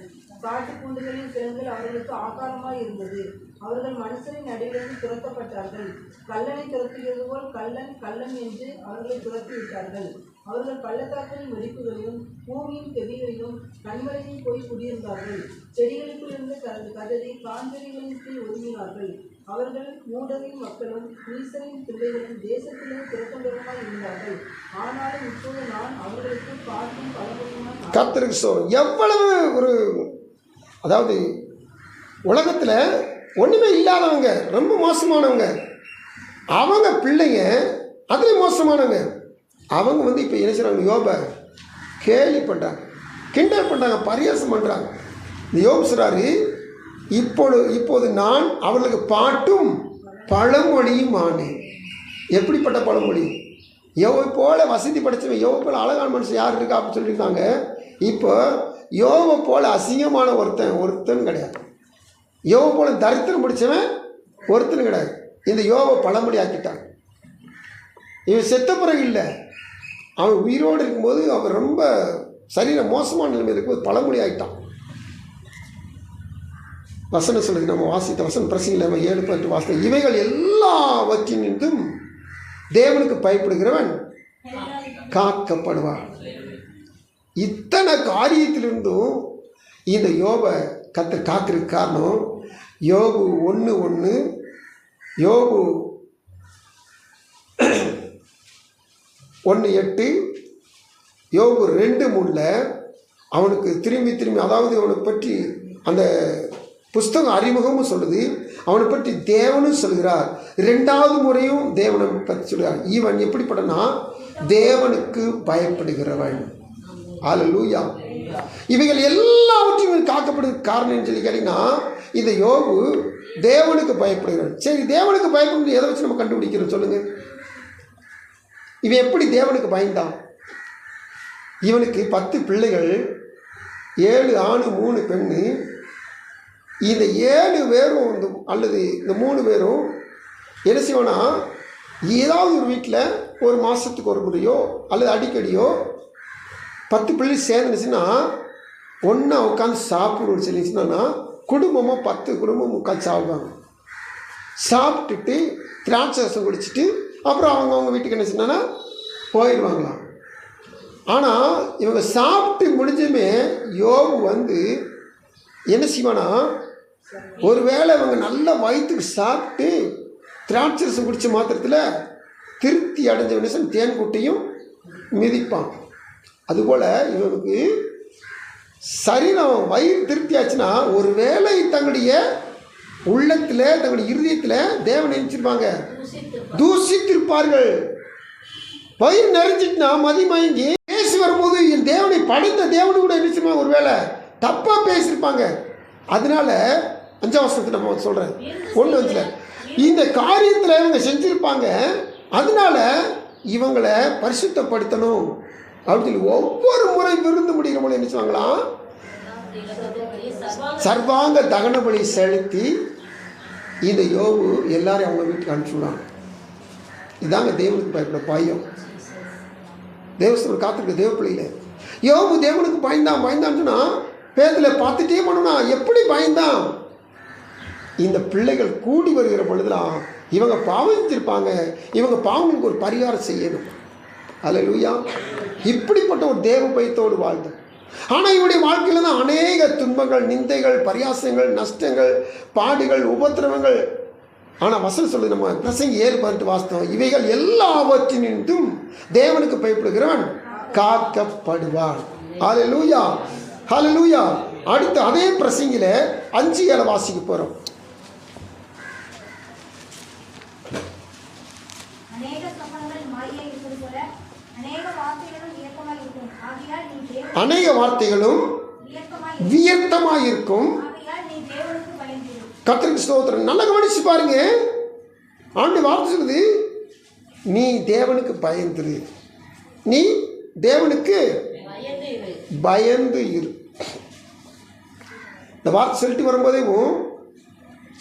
காட்டு பூண்டுகளின் கிழங்குகள் அவர்களுக்கு ஆகாரமாய் இருந்தது. அவர்கள் மனுஷரின் நடுவிலிருந்து துரத்தப்பட்டார்கள். கல்லனை துரத்துகிறது போல் கல்லன் கல்லன் என்று அவர்களை துரத்தி விட்டார்கள். அவர்கள் பள்ளத்தாக்களின் வெடிப்புகளிலும் பூமியின் கெதிகளிலும் கண்மலையில் போய் குடியிருந்தார்கள். செடிகளுக்குள் இருந்து கதறி காஞ்செடிகளின் கீழ் ஒதுங்கினார்கள். அவர்கள் மூடரின் மக்களும் ஈசனின் பிள்ளைகளும் தேசத்திலே திறக்கண்டவருமாய் இருந்தார்கள். ஆனாலும் இப்போது நான் அவர்களுக்கு காற்றும் பலமுறையுமாய் கர்த்தருக்கு ஸ்தோத்திரம். எவ்வளவு ஒரு, அதாவது உலகத்தில் ஒன்றுமே இல்லாதவங்க, ரொம்ப மோசமானவங்க, அவங்க பிள்ளைங்க அதில் மோசமானவங்க, அவங்க வந்து இப்போ என்ன செய்கிறாங்க? யோபை கேலி பண்ணுறாங்க, கிண்டல் பண்ணுறாங்க, பரியாசம் பண்ணுறாங்க. இந்த யோபு சொல்கிறாரு, இப்போது நான் அவர்களுக்கு பாட்டும் பழமொழியும் ஆனேன். எப்படிப்பட்ட பழமொழி? யோபை போல வசதி படைச்சவன், யோபை போல அழகான மனுஷன் யார் இருக்கா அப்படின்னு சொல்லியிருக்காங்க. இப்போ யோபை போல அசிங்கமான ஒருத்தன் கிடையாது. யோபை போல தரித்திரம் பிடிச்சவன் ஒருத்தன் கிடையாது. இந்த யோபை பழமொழி ஆக்கிட்டான். இவன் செத்த பிறகு இல்லை, அவன் உயிரோடு இருக்கும்போது அவன் ரொம்ப சரீரம் மோசமான நிலைமையில் இருக்கும்போது பழமொழி ஆகிட்டான். வசனம் சொல்லுது, நம்ம வாசித்த வசனம் பிரசங்கில் நம்ம 7:18 வாசித்த, இவைகள் எல்லாவற்றினின்றும் தேவனுக்கு பயப்படுகிறவன் காக்கப்படுவான். இத்தனை காரியத்திலிருந்தும் இந்த யோபை கர்த்தர் காக்கிறதுக்கு காரணம், யோபு 1:1, யோபு 1:8, யோபு 2:3 அவனுக்கு திரும்பி அதாவது அவனை பற்றி அந்த புஸ்தகம் அறிமுகமும் சொல்லுது, அவனை பற்றி தேவனும் சொல்கிறார். 2வது முறையும் தேவனை பற்றி சொல்கிறார். இவன் எப்படிப்பட்டனா தேவனுக்கு பயப்படுகிறவன். அல்லேலூயா. இவைகள் எல்லாவற்றையும் காக்கப்படுறதுக்கு காரணம் சொல்லி கேட்டீங்கன்னா, இந்த யோபு தேவனுக்கு பயப்படுகிறவன். சரி, தேவனுக்கு பயப்படுறது எதை வச்சு நம்ம கண்டுபிடிக்கிறோம் சொல்லுங்க? இவன் எப்படி தேவனுக்கு பயந்தான்? இவனுக்கு 10 பிள்ளைகள், 7 ஆண் 3 பெண்ணு. இந்த 7 பேரும் அல்லது இந்த 3 பேரும் என்ன செய்வானா, ஏதாவது ஒரு வீட்டில் ஒரு மாதத்துக்கு ஒரு முறையோ அல்லது அடிக்கடியோ 10 பிள்ளை சேர்ந்துச்சுன்னா ஒன்றா உட்காந்து சாப்பிடுவோம் சொல்லிச்சுன்னா, குடும்பமாக 10 குடும்பம் உட்காந்து சாப்பிடுவாங்க. சாப்பிட்டுட்டு திராட்சை ரசம் குடிச்சிட்டு அப்புறம் அவங்க வீட்டுக்கு என்ன செய்யணும்னா போயிடுவாங்களாம். ஆனால் இவங்க சாப்பிட்டு முடிஞ்சுமே யோபு வந்து என்ன செய்வானா, ஒருவேளை இவங்க நல்ல வயிற்றுக்கு சாப்பிட்டு திராட்சை ரசம் குடித்த மாத்திரத்தில் திருப்தி அடைஞ்ச நிமிஷம் தேன் குட்டையும் மிதிப்பான். அதுபோல் இவனுக்கு சரீரம் வயிறு திருப்தி ஆச்சுன்னா ஒரு வேளை தங்களுடைய உள்ளத்தில் தங்களுடைய இருதயத்தில் தேவனை நினைச்சிருப்பாங்க, தூசித்திருப்பார்கள். வயிறு நிறைஞ்சிட்டுனா மதிமயங்கி பேசி வரும்போது என் தேவனை படைத்த தேவனை கூட நினைச்சிருப்பாங்க, ஒரு வேளை தப்பாக பேசியிருப்பாங்க. அதனால 5ஆம் வசனத்தை நம்ம சொல்கிறேன் 1:5 இந்த காரியத்தில் இவங்க செஞ்சுருப்பாங்க. அதனால இவங்களை பரிசுத்தப்படுத்தணும் அப்படின்னு சொல்லி ஒவ்வொரு முறை விருந்து முடிகிற போல என்ன செய்வாங்களாம், சர்வாங்க தகன பலி செலுத்தி இந்த யோபு எல்லாரையும் அவங்க வீட்டுக்கு அனுப்பிச்சுடுவாங்க. இதாங்க தேவனுக்கு பயப்பட பயம். தேவஸ்தவர் காத்திருக்க தேவ பிள்ளையில யோபு தேவனுக்கு பயந்தான்னு சொன்னால் பேதில் பார்த்துட்டே பண்ணணும்னா எப்படி பயந்தான்? இந்த பிள்ளைகள் கூடி வருகிற பொழுதுலாம் இவங்க பாவம் செஞ்சிருப்பாங்க, இவங்க பாவங்களுக்கு ஒரு பரிகாரம் செய்யணும். அல்லேலூயா. இப்படிப்பட்ட ஒரு தேவ பயத்தோடு வாழ்ந்தோம். ஆனால் இவருடைய வாழ்க்கையில் தான் அநேக துன்பங்கள், நிந்தைகள், பரியாசங்கள், நஷ்டங்கள், பாடுகள், உபத்திரவங்கள். ஆனால் வசனம் சொல்லுது, நம்ம பிரசங்கி 7:18 வாஸ்தவம், இவைகள் எல்லாவற்றினின்றும் தேவனுக்கு பயப்படுகிறவன் காக்கப்படுவான். ஹல்லேலூயா, ஹல்லேலூயா. அடுத்து அதே பிரசங்கில 5:7 வாசிக்க போகிறோம். அநேக வார்த்தைகளும் வியர்த்தமாக இருக்கும். கர்த்தருக்கு ஸ்தோத்திரம். நல்லா கவனிச்சு பாருங்க, ஆண்டு வார்த்தை சொல்லுது, நீ தேவனுக்கு பயந்துரு, நீ தேவனுக்கு பயந்து இரு. இந்த வார்த்தை சொல்லிட்டு வரும்போதே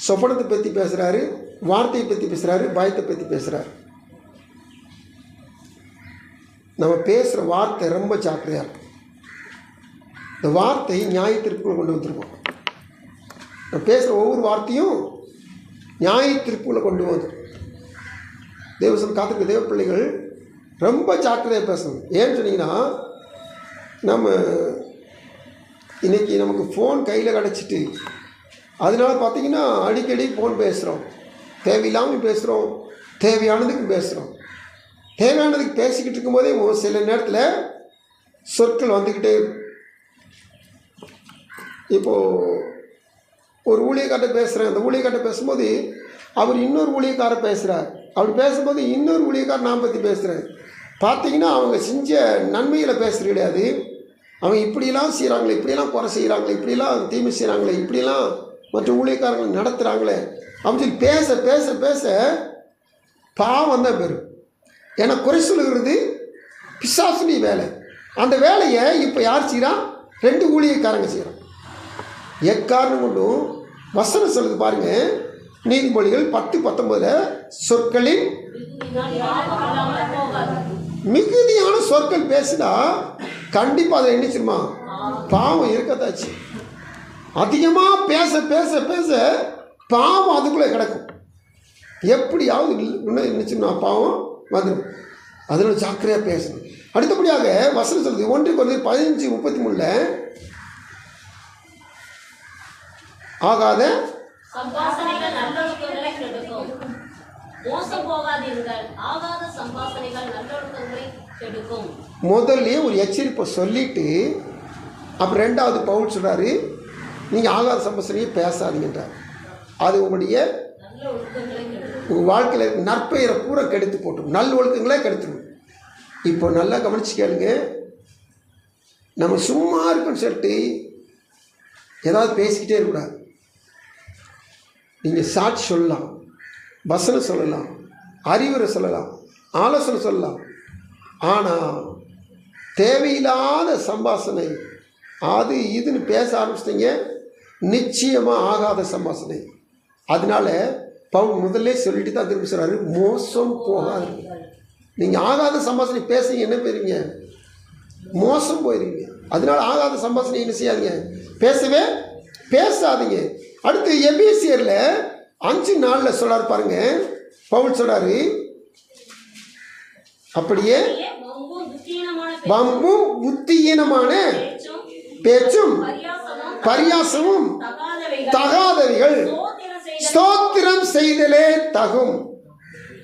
சொப்பனத்தை பற்றி பேசுகிறாரு, வார்த்தையை பற்றி பேசுகிறாரு, பயத்தை பற்றி பேசுகிறாரு. நம்ம பேசுகிற வார்த்தை ரொம்ப ஜாக்கிரதையாக இருக்கும். இந்த வார்த்தை நியாயத்திற்குள்ள கொண்டு வந்துருக்கோம். நம்ம பேசுகிற ஒவ்வொரு வார்த்தையும் நியாயத்திற்குள்ள கொண்டு வந்து தேவசம் காத்திருக்க தேவ பிள்ளைகள் ரொம்ப ஜாக்கிரதையாக பேசணும். ஏன்னு சொன்னீங்கன்னா, நம்ம இன்றைக்கி நமக்கு ஃபோன் கையில் கிடச்சிட்டு அதனால பார்த்திங்கன்னா அடிக்கடி ஃபோன் பேசுகிறோம், தேவையில்லாமல் பேசுகிறோம், தேவையானதுக்கு பேசுகிறோம். தேவையானதுக்கு பேசிக்கிட்டு இருக்கும்போதே சில நேரத்தில் சொற்கள் வந்துக்கிட்டே இருக்கும். இப்போது ஒரு ஊழியக்கார்ட்ட பேசுகிறேன், அந்த ஊழியக்கார்ட்ட பேசும்போது அவர் இன்னொரு ஊழியக்காரர் பேசுகிறார், அப்படி பேசும்போது இன்னொரு ஊழியக்காரர் நான் பற்றி பேசுகிறேன். பார்த்திங்கன்னா அவங்க செஞ்ச நன்மைகளை பேசுகிறது கிடையாது, அவங்க இப்படிலாம் செய்கிறாங்களே, இப்படிலாம் குறை செய்கிறாங்களே, இப்படிலாம் தீமை செய்கிறாங்களே, இப்படிலாம் மற்ற ஊழியக்காரங்களை நடத்துகிறாங்களே அப்படின்னு சொல்லி பேச பேச பேச பாவம் தான் பெறும். ஏன்னா குறை சொல்லுகிறது பிசாசுடைய வேலை. அந்த வேலையை இப்போ யார் செய்கிறான்? 2 ஊழியக்காரங்க செய்கிறான். எக்காரணம் கொண்டும் வசனம் சொல்லுது பாருங்கள், நீதிமொழிகள் 10:19 சொற்களின் மிகுதியான சொற்கள் பேசினா கண்டிப்பாக அதை என்னச்சுமா பாவம் இருக்கத்தாச்சு. அதிகமாக பேச பேச பேச பாவம் அதுக்குள்ளே கிடக்கும். எப்படியாவது என்னச்சுன்னா பாவம் வந்துடும். அதில் ஜாக்கிரதையாக பேசணும். அடுத்தபடியாக வசனம் சொல்லுது 1 Corinthians 15:33 ஆகாத சம்பாஷணைகள் நல்லொழுக்கங்களை கெடுக்கும். மோசம் போகாதீர்கள், ஆகாத சம்பாஷணைகள் நல்லொழுக்கங்களை கெடுக்கும். முதல்ல ஒரு எச்சரிப்பை சொல்லிட்டு அப்புறம் 2வது பவுல் சொல்கிறாரு, நீங்கள் ஆகாத சம்பாஷணையை பேசாதீங்கன்றார். அது உங்களுடைய உங்கள் வாழ்க்கையில் நற்பெயரை பூரா கெடுத்து போட்டும், நல் ஒழுக்கங்களே கெடுத்துடும். இப்போ நல்லா கவனிச்சு கேளுங்க, நம்ம சும்மா இருக்குன்னு சொல்லிட்டு ஏதாவது பேசிக்கிட்டே இருக்கக்கூடாது. நீங்கள் சாட்சி சொல்லலாம், வசனம் சொல்லலாம், அறிவுரை சொல்லலாம், ஆலோசனை சொல்லலாம். ஆனால் தேவையில்லாத சம்பாஷணை அது இதுன்னு பேச ஆரம்பிச்சிட்டிங்க, நிச்சயமாக ஆகாத சம்பாஷணை. அதனால் பவுல் முதல்ல சொல்லிட்டு தான் திரும்பி சொல்கிறாரு, மோசம் போகாது. நீங்கள் ஆகாத சம்பாஷணை பேசுங்க, என்ன போயிருவீங்க? மோசம் போயிருவீங்க. அதனால் ஆகாத சம்பாஷணை என்ன செய்யாதீங்க, பேசவே பேசாதீங்க. அடுத்து எபேசியரில் 5:4 சொல்கிறாரு பாருங்க, பவுல் சொல்கிறாரு, அப்படியே வம்பும் புத்தியீனமான பேச்சும் பரியாசமும் தகாதவைகள் ஸ்தோத்திரம் செய்தலே தகும்.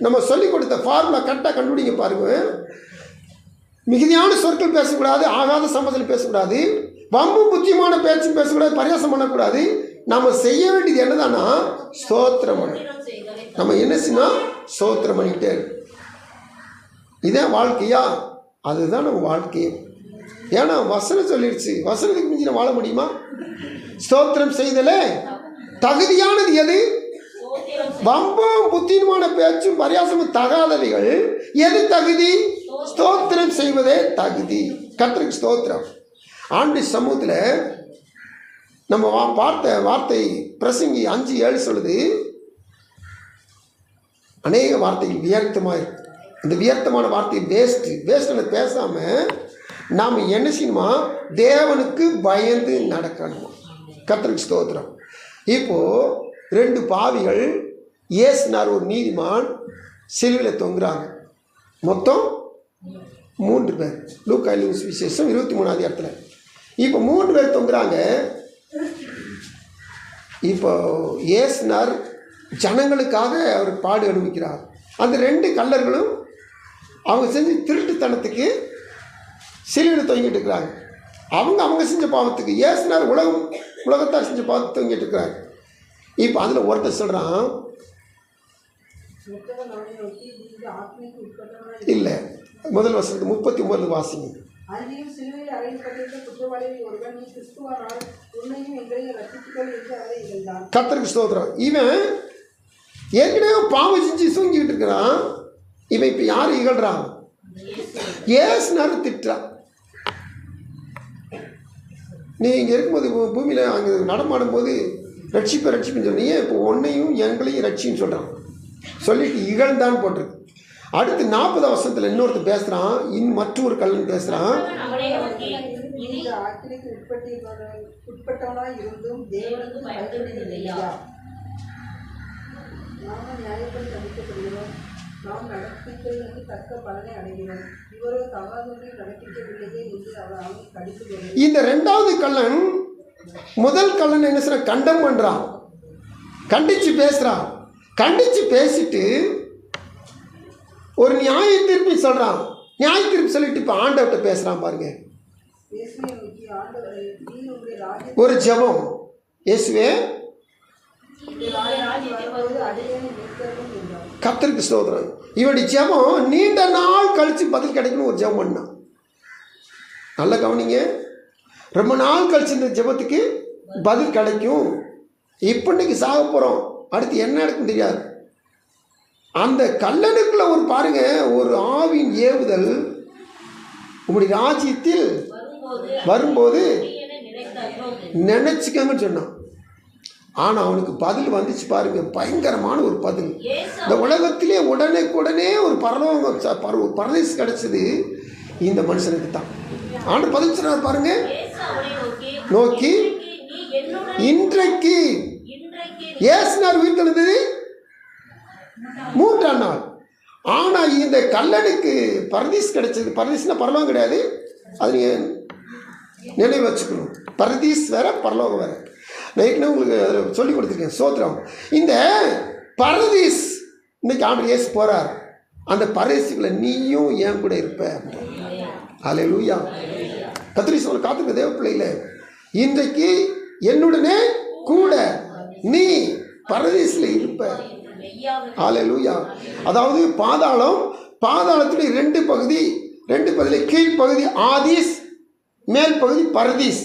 நம்ம சொல்லிக் கொடுத்த ஃபார்முலா கரெக்டாக கண்டுபிடிங்க பாருங்க. மிகுதியான சொற்கள் பேசக்கூடாது, ஆகாத சம்பளத்தில் பேசக்கூடாது, வம்பும் புத்தியமான பேச்சும் பேசக்கூடாது, பரியாசம் பண்ணக்கூடாது. நம்ம செய்ய வேண்டியது என்னதானா, ஸ்தோத்திரம் பண்ண. நம்ம என்ன செய்யணும், ஸ்தோத்திரம் பண்ணிக்கிட்டே. இதான் வாழ்க்கையா? அதுதான் நம்ம வாழ்க்கையே. ஏன்னா வசனம் சொல்லிடுச்சு, வசனத்துக்கு மிஞ்சி நம்ம வாழ முடியுமா? ஸ்தோத்திரம் செய்தலே தகுதியானது எது? வம்பும் புத்தியமான பேச்சும் பரியாசமும் தகாதவைகள் எது தகுதி? ஸ்தோத்திரம் செய்வதே தகுதி. கர்த்தருக்கு ஸ்தோத்திரம். ஆண்டு சமூகத்தில் நம்ம பார்த்த வார்த்தை பிரசங்கி 5:7 சொல்லுது, அநேக வார்த்தைகள் வியர்த்தமாக இருக்கு. இந்த வியர்த்தமான வார்த்தை வேஸ்ட் பேசாமல் நாம் என்ன செய்யணுமா, தேவனுக்கு பயந்து நடக்கணுமா. கர்த்தருக்கு ஸ்தோத்திரம். இப்போது 2 பாவிகள், ஏசுனார் ஒரு நீதிமான், சிலுவையில் தொங்குறாங்க. மொத்தம் 3 பேர். லூக்கா எழுதின சுவிசேஷம் 23வது இடத்துல. இப்போ 3 பேர் தொங்குறாங்க. இப்போ ஏசுனார் ஜனங்களுக்காக அவர் பாடு அனுபவிக்கிறார். அந்த 2 கள்ளர்களும் அவங்க செஞ்ச திருட்டுத்தனத்துக்கு சிலுவையில் தொங்கிட்டு இருக்கிறாங்க. அவங்க செஞ்ச பாவத்துக்கு ஏசுனார் உலகத்தார் செஞ்ச பாவத்துக்கு தொங்கிட்டு இருக்கிறாங்க. இப்போ அதில் ஒருத்தர் சொல்கிறான், இல்லை முதல் வருஷத்துக்கு 39 வாசிங்க. அன்றியும் சிலுவையில் அறையப்பட்டிருந்த குற்றவாளிகளில் ஒருவன், நீ கிறிஸ்துவானால் உன்னையும் எங்களையும் ரட்சித்துக்கொள் என்று அவரை இகழ்ந்தான். கர்த்தருக்கு ஸ்தோத்திரம். இவன் ஏற்கனவே பாவம் செஞ்சு தூங்கிட்டு இருக்கிறான். இவன் இப்போ யார் இகழ்றான்? ஏசுனாரு திட்டுறான். நீ இங்கே இருக்கும்போது பூமியில் அங்கே நடமாடும் போது ரட்சிப்புன்னு சொன்னீங்க, இப்போ உன்னையும் எங்களையும் ரட்சின்னு சொல்கிறான். சொல்லிட்டு இகழ்ந்தான் போட்டிருக்கு. அடுத்து 40 வருஷத்தில் இன்னொருத்தர் பேசுகிறான், மற்றொரு கல்லன் பேசுகிறான். இந்த ஆக்கினைக்கு உட்பட்டவனாய் இருந்தும் தேவனுக்கு பயப்படுவதில்லையா? நாம நியாயப்படி தண்டிக்கப்படுகிறோம், நாம் நடப்பிக்கிறதற்கு தக்க பலனை அடைகிறோம். இவரோ தகாதொன்றை நடப்பிக்கவில்லையே என்று அவர் அவனை கடித்து. இந்த 2வது கள்ளன் முதல் கள்ளன் என்ன சொல்ற? கண்டம் பண்ணுறான், கண்டித்து பேசுகிறான். கண்டித்து பேசிட்டு ஒரு நியாய தீர்ப்பு சொல்கிறான். நியாய தீர்ப்பு சொல்லிட்டு இப்போ ஆண்டவர்கிட்ட பேசுகிறான் பாருங்க. ஒரு ஜெபம், இயேசுவே கர்த்தருக்கு ஸ்தோத்திரம். இவருடைய ஜெபம் நீண்ட நாள் கழித்து பதில் கிடைக்கணும் ஒரு ஜெபம் பண்ணான். நல்லா கவனிங்க, ரொம்ப நாள் கழிச்சு இந்த ஜெபத்துக்கு பதில் கிடைக்கும். இப்போ இன்னைக்கு சாக போகிறோம், அடுத்து என்ன நடக்கும் தெரியாது. அந்த கல்லனுக்குள்ள ஒரு பாருங்க, ஒரு ஆவின் ஏவுதல் உங்களுடைய ராஜ்யத்தில் வரும்போது நினைச்சுக்கன்னு சொன்னான். ஆனால் அவனுக்கு பதில் வந்துச்சு பாருங்க, பயங்கரமான ஒரு பதில். இந்த உலகத்திலே உடனே ஒரு பரதேசம் கிடைச்சது இந்த மனுஷனுக்கு தான். ஆனால் பதில் சொன்னார் பாருங்க, நோக்கி இன்றைக்கு ஏசுனார் உயிர் தெழுந்தது 3ஆம் நாள். ஆனால் இந்த கல்லனுக்கு பரதீஸ் கிடைச்சது. பரதீஸ்னா பரலோகம் கிடையாது, அது நீங்கள் நினைவு வச்சுக்கணும். பரதீஸ் வேற, பரலோகம் வேற. நைட்னா உங்களுக்கு அதில் சொல்லி கொடுத்துருக்கேன். சோத்திரம். இந்த பரதீஸ் இன்னைக்கு ஆண்டவர் இயேசு போகிறார். அந்த பரதீசுக்குள்ள நீயும் என் கூட இருப்ப. அல்லேலூயா. கர்த்தருடைய சொல்ல காத்துக்க தேவ பிள்ளைகளே, இன்றைக்கு என்னுடனே கூட நீ பரதீசில் இருப்ப. அல்லேலூயா. அதாவது பாதாளத்துடைய 2 பகுதி, கீழ்ப்பகுதி ஆதீஸ், மேல் பகுதி பரதீஸ்.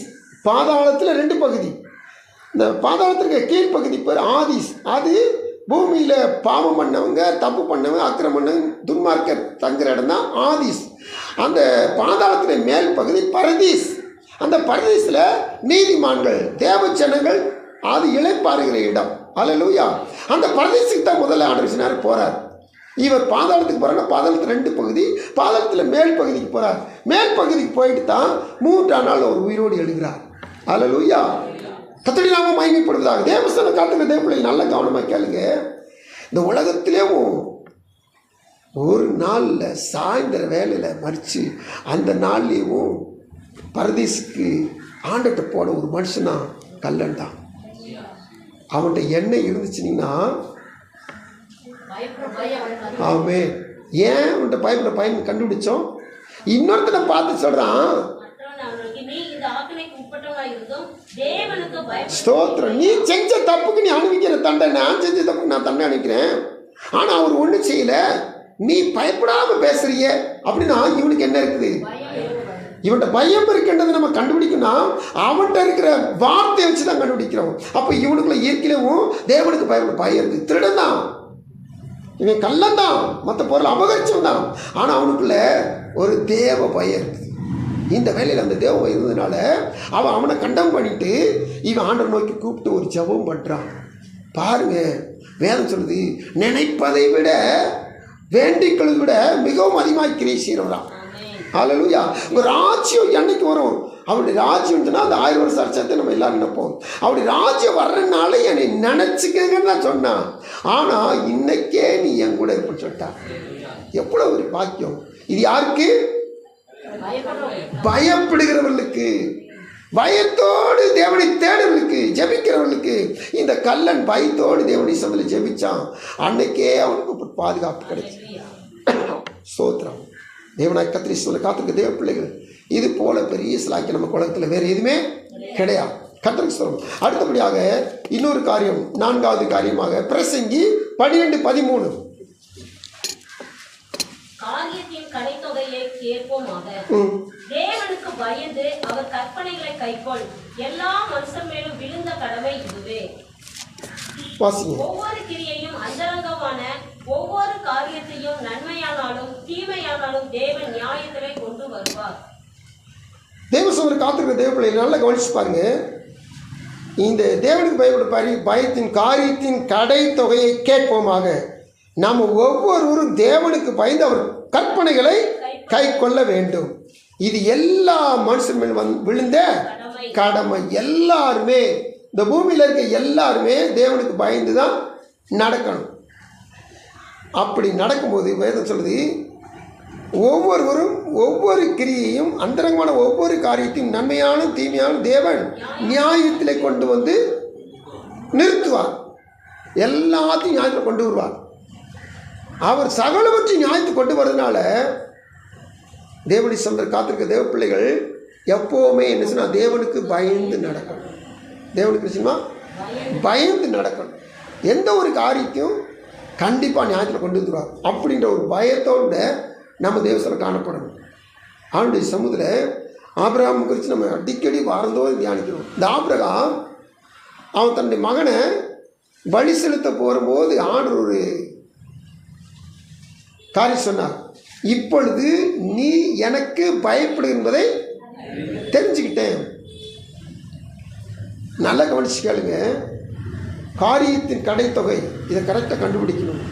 பாதாளத்தில் 2 பகுதி. இந்த பாதாளத்திற்கு கீழ்ப்பகுதி பேர் ஆதீஸ். அது பூமியில் பாவம் பண்ணவங்க, தப்பு பண்ணவங்க, அக்கிரமம் பண்ணவங்க, துன்மார்க்கர் தங்குற இடம் தான் ஆதீஸ். அந்த பாதாளத்தில் மேல் பகுதி பரதீஸ். அந்த பரதீஸில் நீதிமான்கள், தேவச்சனங்கள், அது இளைப்பாறுகிற இடம். அல்லேலூயா. அந்த பரதீசுக்கு தான் முதல்ல ஆண்டவர் போகிறார். இவர் பாதாளத்துக்கு போகிறாங்க. பாதாளத்தில் 2 பகுதி, பாதாளத்தில் மேல் பகுதிக்கு போகிறார். மேல் பகுதிக்கு போயிட்டு தான் 3ஆம் நாள் ஒரு உயிரோடு எழுகிறார். அல்லேலூயா. கர்த்தருடைய நாமம் மகிமைப்படுவதாக. தேவசன காத்துக்க தேவ பிள்ளைகள் நல்ல கவனமாக கேளுங்க. இந்த உலகத்திலேயும் ஒரு நாளில் சாயந்தர வேலையில் மறித்து அந்த நாள்லேயும் பரதீசுக்கு ஆண்டட்ட போன ஒரு மனுஷனா கல்லன் தான். அவன்கிட்ட எண்ணெய் இருந்துச்சுன்னா ஆமே. ஏன் அவன்கிட்ட பயன் கண்டுபிடிச்சோம்? இன்னொருத்தனை பார்த்து சொல்கிறான், ஸ்தோத்திரம், நீ செஞ்ச தப்புக்கு நீ அனுபவிக்கிற தண்டனை, நான் செஞ்ச தப்புக்கு நான் தண்டனை அனுப்பிக்கிறேன். ஆனால் அவர் ஒன்றும் செய்யல, நீ பயப்படாமல் பேசுறிய அப்படின்னா இவனுக்கு என்ன இருக்குது? இவன்கிட்ட பயம் இருக்கின்றதை நம்ம கண்டுபிடிக்கணும். அவன்கிட்ட இருக்கிற வார்த்தையை வச்சு தான் கண்டுபிடிக்கிறோம். அப்போ இவனுக்குள்ள இயற்கையிலும் தேவனுக்கு பயம் இருக்குது. திருடன் தான், இவன் கள்ளன் தான், மற்ற பொருள் அபகரிச்சவன் தான். ஆனால் அவனுக்குள்ள ஒரு தேவ பயம் இருக்குது. இந்த வேலையில் அந்த தேவ பயம் இருந்ததுனால அவனை கண்டம் பண்ணிட்டு இவன் ஆண்டவர் நோக்கி கூப்பிட்டு ஒரு ஜெபம் பண்ணுறான். பாருங்க, வேதம் சொல்லுது, நினைப்பதை விட வேண்டிக்களை விட மிகவும் அதிகமாக கிரியை செய்கிறவரான். அல்லேலூயா. உங்கள் ராஜ்யம் என்னைக்கு வரும்? அவருடைய ராஜ்யம் சொன்னால் அந்த 1000 வருஷம் அரசத்தை நம்ம எல்லாரும் நினைப்போம். அவருடைய ராஜ்யம் வர்றதுனால என்னை நினச்சிக்கங்கன்னு தான் சொன்னான். ஆனால் இன்னைக்கே நீ என் கூட இருப்பேன்னு சொல்லிட்டான். எவ்வளோ ஒரு பாக்கியம் இது! யாருக்கு? பயப்படுகிறவர்களுக்கு, பயத்தோடு தேவனை தேடுவர்களுக்கு, ஜெபிக்கிறவர்களுக்கு. இந்த கல்லன் பயத்தோடு தேவனை சமையல் ஜெபிச்சான். அன்னைக்கே அவனுக்கு பாதுகாப்பு கிடைச்சு. ஸ்தோத்திரம். தேவனாய் கத்திரி சொல்ல காத்திருக்க தேவ பிள்ளைகள், இது போல பெரிய சிலாக்கி நம்ம உலகத்தில் வேறு எதுவுமே கிடையாது. கர்த்தருக்கு ஸ்தோத்திரம். அடுத்தபடியாக இன்னொரு காரியம், 4வது காரியமாக பிரசங்கி 12:13. காரியத்தின் கடைத்தொகையை கேட்போமாக. தேவ பயந்து அவர் கற்பனைகளை கைக்கொள். எல்லா மனுஷர் மேலும் விழுந்த கடமை இதுவே. வாசிங்க. ஒவ்வொரு கிரியையும் அந்தரங்கமான ஒவ்வொரு காரியத்தையும் நன்மையானாலும் தீமையானாலும் தேவன் நியாயத்திலே கொண்டு வருவார். தேவசவர் காத்திருக்கிற தேவ பிள்ளைகளை நல்லா கவனிச்சு பாருங்க. இந்த தேவனுக்கு பயப்படும் பயத்தின் காரியத்தின் கடை தொகையை கேட்போமாக. நாம் ஒவ்வொருவரும் தேவனுக்கு பயந்து அவர் கற்பனைகளை கை கொள்ள வேண்டும். இது எல்லா மனுஷன் மேல் விழுந்த கடமை. எல்லாருமே இந்த பூமியில் இருக்க எல்லாருமே தேவனுக்கு பயந்து தான் நடக்கணும். அப்படி நடக்கும்போது வேதம் சொல்லுது, ஒவ்வொருவரும் ஒவ்வொரு கிரியையும் அந்தரங்கமான ஒவ்வொரு காரியத்தையும் நன்மையான தீமையான தேவன் நியாயத்திலே கொண்டு வந்து நிறுத்துவார். எல்லாத்தையும் நியாயத்தில் கொண்டு வருவார். அவர் சகலவற்றையும் நியாயத்தை கொண்டு வர்றதுனால தேவனுடைய சொந்த காத்திருக்க தேவ பிள்ளைகள் எப்போவுமே என்ன சொன்னால் தேவனுக்கு பயந்து நடக்கணும். தேவனுக்கு சொன்னா பயந்து நடக்கணும். எந்த ஒரு காரியத்தையும் கண்டிப்பாக நியாயத்தில் கொண்டு வந்துடுவார் அப்படின்ற ஒரு பயத்தோடு நம்ம தேவசத்தில் காணப்படணும். ஆண்டுடைய சமூகத்தில் ஆபிரகாம் குறித்து நம்ம அடிக்கடி வாரந்தோறும் தியானிக்கிறோம். இந்த ஆபிரகாம் அவன் தன்னுடைய மகனை பலி செலுத்த போகும்போது ஆண்டவர் ஒரு காரியம் சொன்னார். இப்பொழுது நீ எனக்கு பயப்படு என்பதை தெரிஞ்சுக்கிட்டேன். நல்லா கவனிச்சு கேளுங்க. காரியத்தின் கடைத்தொகை இதை கரெக்டாக கண்டுபிடிக்கணும்.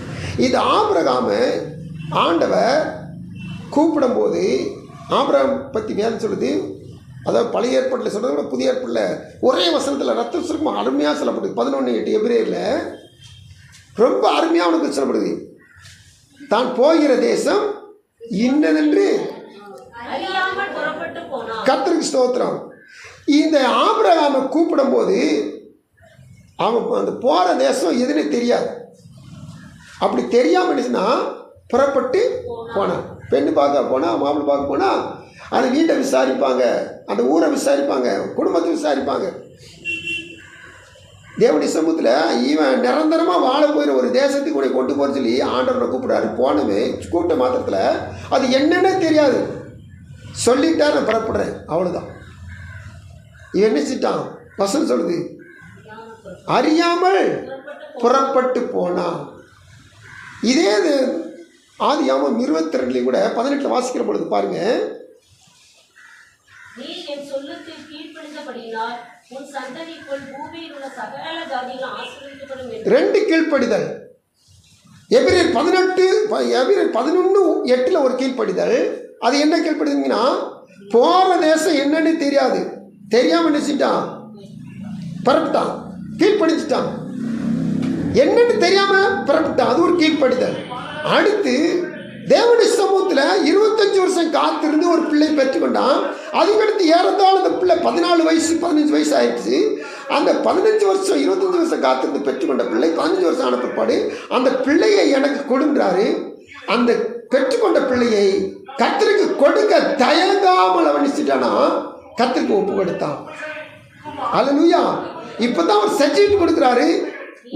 இது ஆபிரகாமை ஆண்டவர் கூப்பிடும்போது ஆபிரகாம் பற்றி வேதம் சொல்லுது. அதாவது பழைய ஏற்பாட்டில் சொல்கிறது புதிய ஏற்பாட்டில் ஒரே வசனத்தில் ரத்த சுருக்கமாக அருமையாக சொல்லப்படுது. 11:8 எபிரேயரில் ரொம்ப அருமையாக அவனுக்கு சொல்லப்படுது. தான் போகிற தேசம் இன்னதென்று கர்த்தருக்கு ஸ்தோத்திரம். இந்த ஆபிரகாமை கூப்பிடும்போது அவன் அந்த போகிற தேசம் எதுன்னு தெரியாது. அப்படி தெரியாமல் இருந்துச்சுன்னா புறப்பட்டு போனான். பெண்ணு பார்க்க போனால், மாப்பிள்ளை பார்க்க போனால் அந்த வீட்டை விசாரிப்பாங்க, அந்த ஊரை விசாரிப்பாங்க, குடும்பத்தை விசாரிப்பாங்க. தேவனுடைய சமூகத்தில் இவன் நிரந்தரமாக வாழ போகிற ஒரு தேசத்துக்கு கூட கொண்டு போகிற சொல்லி ஆண்டவரை கூப்பிடாரு. போனவே கூப்பிட்ட மாத்திரத்தில் அது என்னென்ன தெரியாது, சொல்லிட்டா நான் புறப்படுறேன், அவ்வளோதான். இவன் என்ன செஞ்சிட்டான்? வசனம் சொல்லுது, அறியாமல் புறப்பட்டு போனான். இதே இது ஆதியாகமம் 22 கூட 18 வாசிக்கிற பொழுது பாருங்க, நீ என் சொல்லுக்கு கீழ்ப்படிந்தபடியினால் உன் சந்ததிக்குள் பூமியில் உள்ள சகல ஜாதிகளும் ஆசீர்வதிக்கப்படும் என்று. 2 கீழ்ப்படிதல். எபிரேயர் 11:8 ஒரு கீழ்ப்படிதல். அது என்ன கீழ்ப்படிதுங்கன்னா, போகிற தேசம் என்னன்னு தெரியாது, தெரியாமல் நினைச்சிட்டான், பரப்பிட்டான், கீழ்ப்படிச்சிட்டான். என்னன்னு தெரியாம பரப்பிட்டான், அது ஒரு கீழ்ப்படிதல். அடுத்து தேவனுடைய சமூகத்தில் 25 வருஷம் காத்திருந்து ஒரு பிள்ளை பெற்றுக்கொண்டான். அதுக்கடுத்து ஏறத்தாழ அந்த பிள்ளை 14 வயசு 15 வயசு ஆயிடுச்சு. அந்த 15 வருஷம் 25 வருஷம் காத்திருந்து பெற்றுக்கொண்ட பிள்ளை 15 வருஷம் ஆன பிற்பாடு அந்த பிள்ளையை எனக்கு கொடுங்கிறாரு. அந்த பெற்றுக்கொண்ட பிள்ளையை கர்த்தருக்கு கொடுக்க தயங்காமல் அவன் நினைச்சிட்டானா கர்த்தருக்கு ஒப்பு கொடுத்தான். அல்லேலூயா. இப்போதான் அவர் சர்டிஃபிகேட் கொடுக்குறாரு,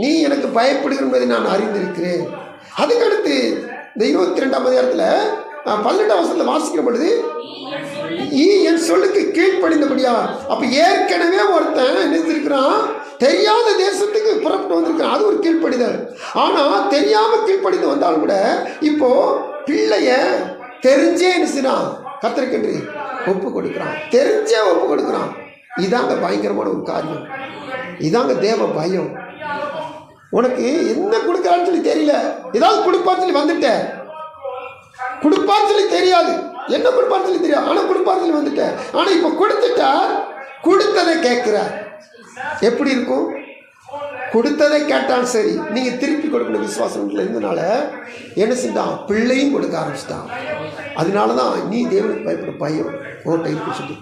நீ எனக்கு பயப்படுகிற என்பதை நான் அறிந்திருக்கிறேன். அதுக்கடுத்து இந்த 22ஆம் அதிகாரத்தில் 18ஆம் வசனத்தில் வாசிக்கிற பொழுது, என் சொல்லுக்கு கீழ்ப்படிந்தபடியா. அப்போ ஏற்கனவே ஒருத்தன் நினைச்சிருக்கிறான், தெரியாத தேசத்துக்கு புறப்பட்டு வந்திருக்கிறான், அது ஒரு கீழ்ப்படிதல். ஆனால் தெரியாமல் கீழ்ப்படிந்து வந்தாலும் கூட இப்போ பிள்ளைய தெரிஞ்சே நினைச்சுறான், கர்த்தருக்கு ஒப்பு கொடுக்குறான், தெரிஞ்சே ஒப்பு கொடுக்குறான். இதாங்க பயங்கரமான ஒரு காரியம். இதாங்க தேவ பயம். உனக்கு என்ன கொடுக்குறான்னு சொல்லி தெரியல, ஏதாவது கொடுப்பான்னு சொல்லி வந்துட்டேன், கொடுப்பான்னு சொல்லி தெரியாது, என்ன கொடுப்பான்னு சொல்லி தெரியாது, ஆனால் கொடுப்பான்னு சொல்லி வந்துட்டேன். ஆனால் இப்போ கொடுத்துட்டா கொடுத்ததை கேட்குற எப்படி இருக்கும்? கொடுத்ததை கேட்டாலும் சரி, நீங்கள் திருப்பி கொடுக்கணும் விசுவாசத்தில் இருந்தனால என்ன செஞ்சான்? பிள்ளையும் கொடுக்க ஆரம்பிச்சிட்டான். அதனால தான் நீ தேவனுக்கு பயப்பட பயம் உன்கிட்ட இருக்கு சொல்லி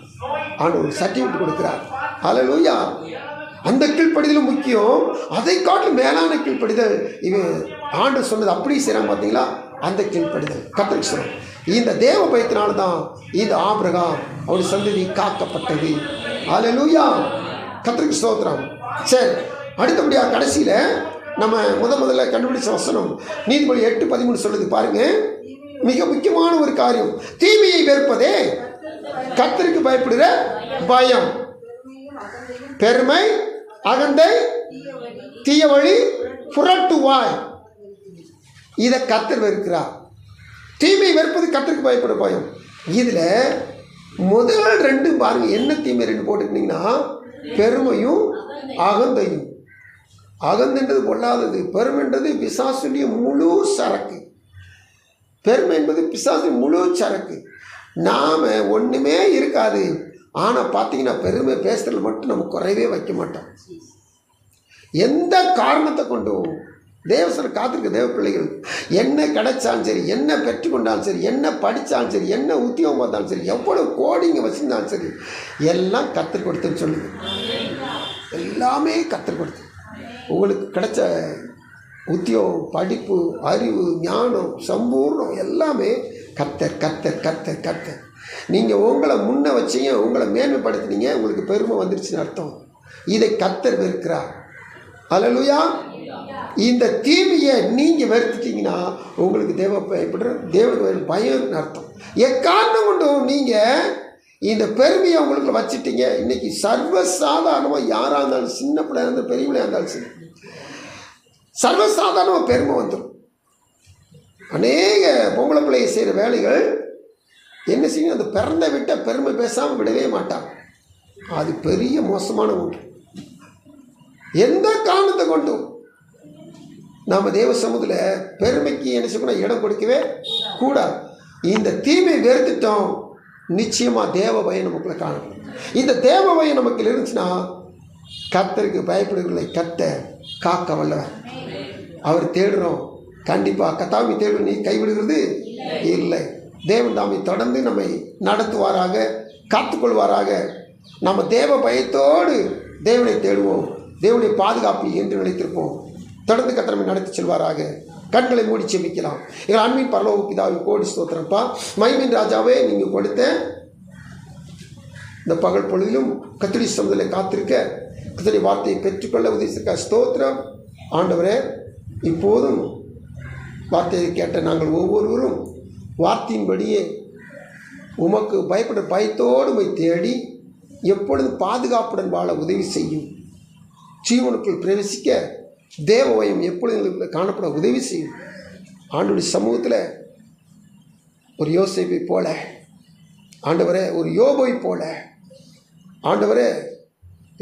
ஆண்டவர் ஒரு சர்டிஃபிகேட் கொடுக்குறார். அல்லேலூயா. அந்த கீழ்ப்படிதலும் முக்கியம், அதை காட்டிலும் மேலான கீழ்ப்படிதல் இவன் ஆண்டு சொன்னது அப்படியே செய்கிறாங்க. பார்த்தீங்களா? அந்த கீழ்ப்படிதல் கர்த்தருக்கு சொல்லும். இந்த தேவ பயத்தினால தான் இந்த ஆபிரகாம் அவருடைய சந்ததி காக்கப்பட்டது. அல்லேலூயா. கர்த்தருக்கு ஸ்தோத்திரம். சரி, அடுத்தபடியாக கடைசியில் நம்ம முதல்ல கண்டுபிடிச்ச வசனம் நீதிமொழி 8:13 சொல்லுது பாருங்க. மிக முக்கியமான ஒரு காரியம், தீமையை வெறுப்பதே கர்த்தருக்கு பயப்படுகிற பயம், பெருமையும் அகந்தையும் பெருமை, அகந்தை, தீய வழி, புரட்டுவாய், இதை கர்த்தர் வெறுக்கிறார். தீமை வெறுப்பது கர்த்தருக்கு பயப்படுற பயம். இதில் முதல் ரெண்டு பாருங்க, என்ன தீமை ரெண்டு போட்டுக்கிட்டீங்கன்னா பெருமையும் அகந்தையும். அகந்தன்றது பொல்லாதது, பெருமைன்றது பிசாசுடைய முழு சரக்கு. பெருமை என்பது பிசாசு முழு சரக்கு. நாம் ஒன்றுமே இருக்காது, ஆனால் பார்த்தீங்கன்னா பெருமை பேசுறதுல மட்டும் நம்ம குறைவே வைக்க மாட்டோம். எந்த காரணத்தை கொண்டும் தேவசனை காத்திருக்க தேவ பிள்ளைகள் என்ன கிடைச்சாலும் சரி, என்ன பெற்றுக்கொண்டாலும் சரி, என்ன படித்தாலும் சரி, என்ன உத்தியோகம் பார்த்தாலும் சரி, எவ்வளோ கோடிங்க வச்சுருந்தாலும் சரி, எல்லாம் கற்றுக் கொடுத்துன்னு சொல்லுங்க. எல்லாமே கற்றுக் கொடுத்து உங்களுக்கு கிடைச்ச உத்தியோகம், படிப்பு, அறிவு, ஞானம், சம்பூர்ணம் எல்லாமே கர்த்தர் கர்த்தர் கர்த்தர் கர்த்தர். நீங்கள் உங்களை முன்ன வச்சீங்க, உங்களை மேன்மைப்படுத்தினீங்க, உங்களுக்கு பெருமை வந்துருச்சுன்னு அர்த்தம். இதை கர்த்தர் வெறுக்கிறார். அல்லேலூயா. இந்த தீமையை நீங்கள் வெறுத்துட்டீங்கன்னா உங்களுக்கு தேவனுக்கு பயம்னு அர்த்தம். எக்காரணம் கொண்டும் நீங்கள் இந்த பெருமையை உங்களுக்கு வச்சுட்டீங்க. இன்னைக்கு சர்வசாதாரணமாக யாராக இருந்தாலும், சின்ன பிள்ளையாக இருந்தாலும் பெரிய பிள்ளையாக இருந்தாலும் சரி, சர்வசாதாரணமாக பெருமை வந்துடும். அநேக பொம்பளை பிள்ளையை செய்கிற வேலைகள் என்ன செய்யணும், அந்த பிறந்த விட்ட பெருமை பேசாமல் விடவே மாட்டாங்க. அது பெரிய மோசமான ஒன்று. எந்த காரணத்தை கொண்டும் நாம் தேவ சமூகத்தில் பெருமைக்கு என்ன செய்யணும், இடம் கொடுக்கவே கூடாது. இந்த தீமை வெறுத்துட்டோம், நிச்சயமாக தேவ பயம் நமக்குள்ள காணப்படும். இந்த தேவ பயம் நமக்கு இருந்துச்சுன்னா கர்த்தருக்கு பயப்படுகிறவர்களை கர்த்தர் காக்க வல்லவர். அவர் தேடுறோம், கண்டிப்பாக கர்த்தாவை தேடுற நீ கைவிடுகிறது இல்லை. தேவன் தாமை தொடர்ந்து நம்மை நடத்துவாராக, காத்துக்கொள்வாராக. நம்ம தேவ பயத்தோடு தேவனை தேடுவோம், தேவனுடைய பாதுகாப்பு என்று நினைத்திருப்போம். தொடர்ந்து கர்த்தர் நடத்தி செல்வாராக. கண்களை மூடி செபிக்கலாம். எங்கள் அன்பின் பரலோக பிதாவின் கோடி ஸ்தோத்திரம்ப்பா. மகிமையின் ராஜாவே, நீங்கள் கொடுத்த இந்த பகல் பொழுதிலும் கர்த்தருடைய சமூகத்தில் காத்திருக்க, கர்த்தருடைய வார்த்தையை பெற்றுக்கொள்ள உதவிக்க ஸ்தோத்திரம். ஆண்டவரே, இப்போதும் வார்த்தையை கேட்ட நாங்கள் ஒவ்வொருவரும் வார்த்தையின்படியே உமக்கு பயப்பட பயத்தோடு போய் தேடி எப்பொழுதும் பாதுகாப்புடன் வாழ உதவி செய்யும். ஜீவனுக்குள் பிரவேசிக்க தேவ பயம் எப்பொழுது எங்களுக்கு காணப்பட உதவி செய்யும். ஆண்டவருடைய சமூகத்தில் ஒரு யோசேப்பை போல, ஆண்டவரே ஒரு யோபை போல, ஆண்டவரே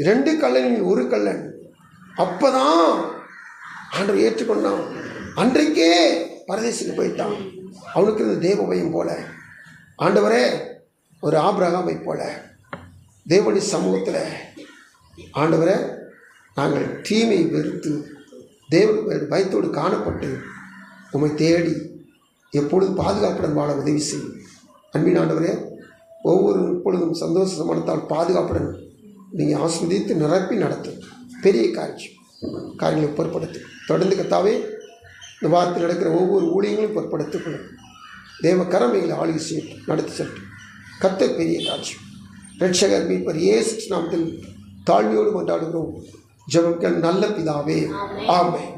2 கல்லனில் 1 கல்லன் அப்போதான் ஆண்டவர் ஏற்றுக்கொண்டான். அன்றைக்கே பரதேசத்துக்கு போயிட்டான். அவனுக்கு இருந்த தேவ பயம் போல, ஆண்டவரே ஒரு ஆபிரகாமை போல தேவனுடைய சமூகத்தில் ஆண்டவரே நாங்கள் தீமை வெறுத்து தேவனுடைய பயத்தோடு காணப்பட்டு உம்மை தேடி எப்பொழுதும் பாதுகாப்புடன் வாழ உதவி செய்யும். அன்பின் ஆண்டவரே, ஒவ்வொரு பொழுதும் சந்தோஷ மனத்தால் பாதுகாப்புடன் நீங்கள் ஆஸ்வதித்து நிரப்பி நடத்தும். பெரிய காரியங்களை பொருட்படுத்து. தொடர்ந்து கர்த்தாவே இந்த வாரத்தில் நடக்கிற ஒவ்வொரு ஊழியங்களையும் பொருட்படுத்திக்கொள்ளும். தேவ கரமைகளை ஆளுகை செய்யட்டும், நடத்தி செல்லும். கர்த்தர் பெரிய காட்சியம். ரட்சகர் மீட்பர் இயேசு நாமத்தில் தாழ்மையோடு கொண்டாடுகிறோம். ஜெபங்கள் நல்ல பிதாவே, ஆமென்.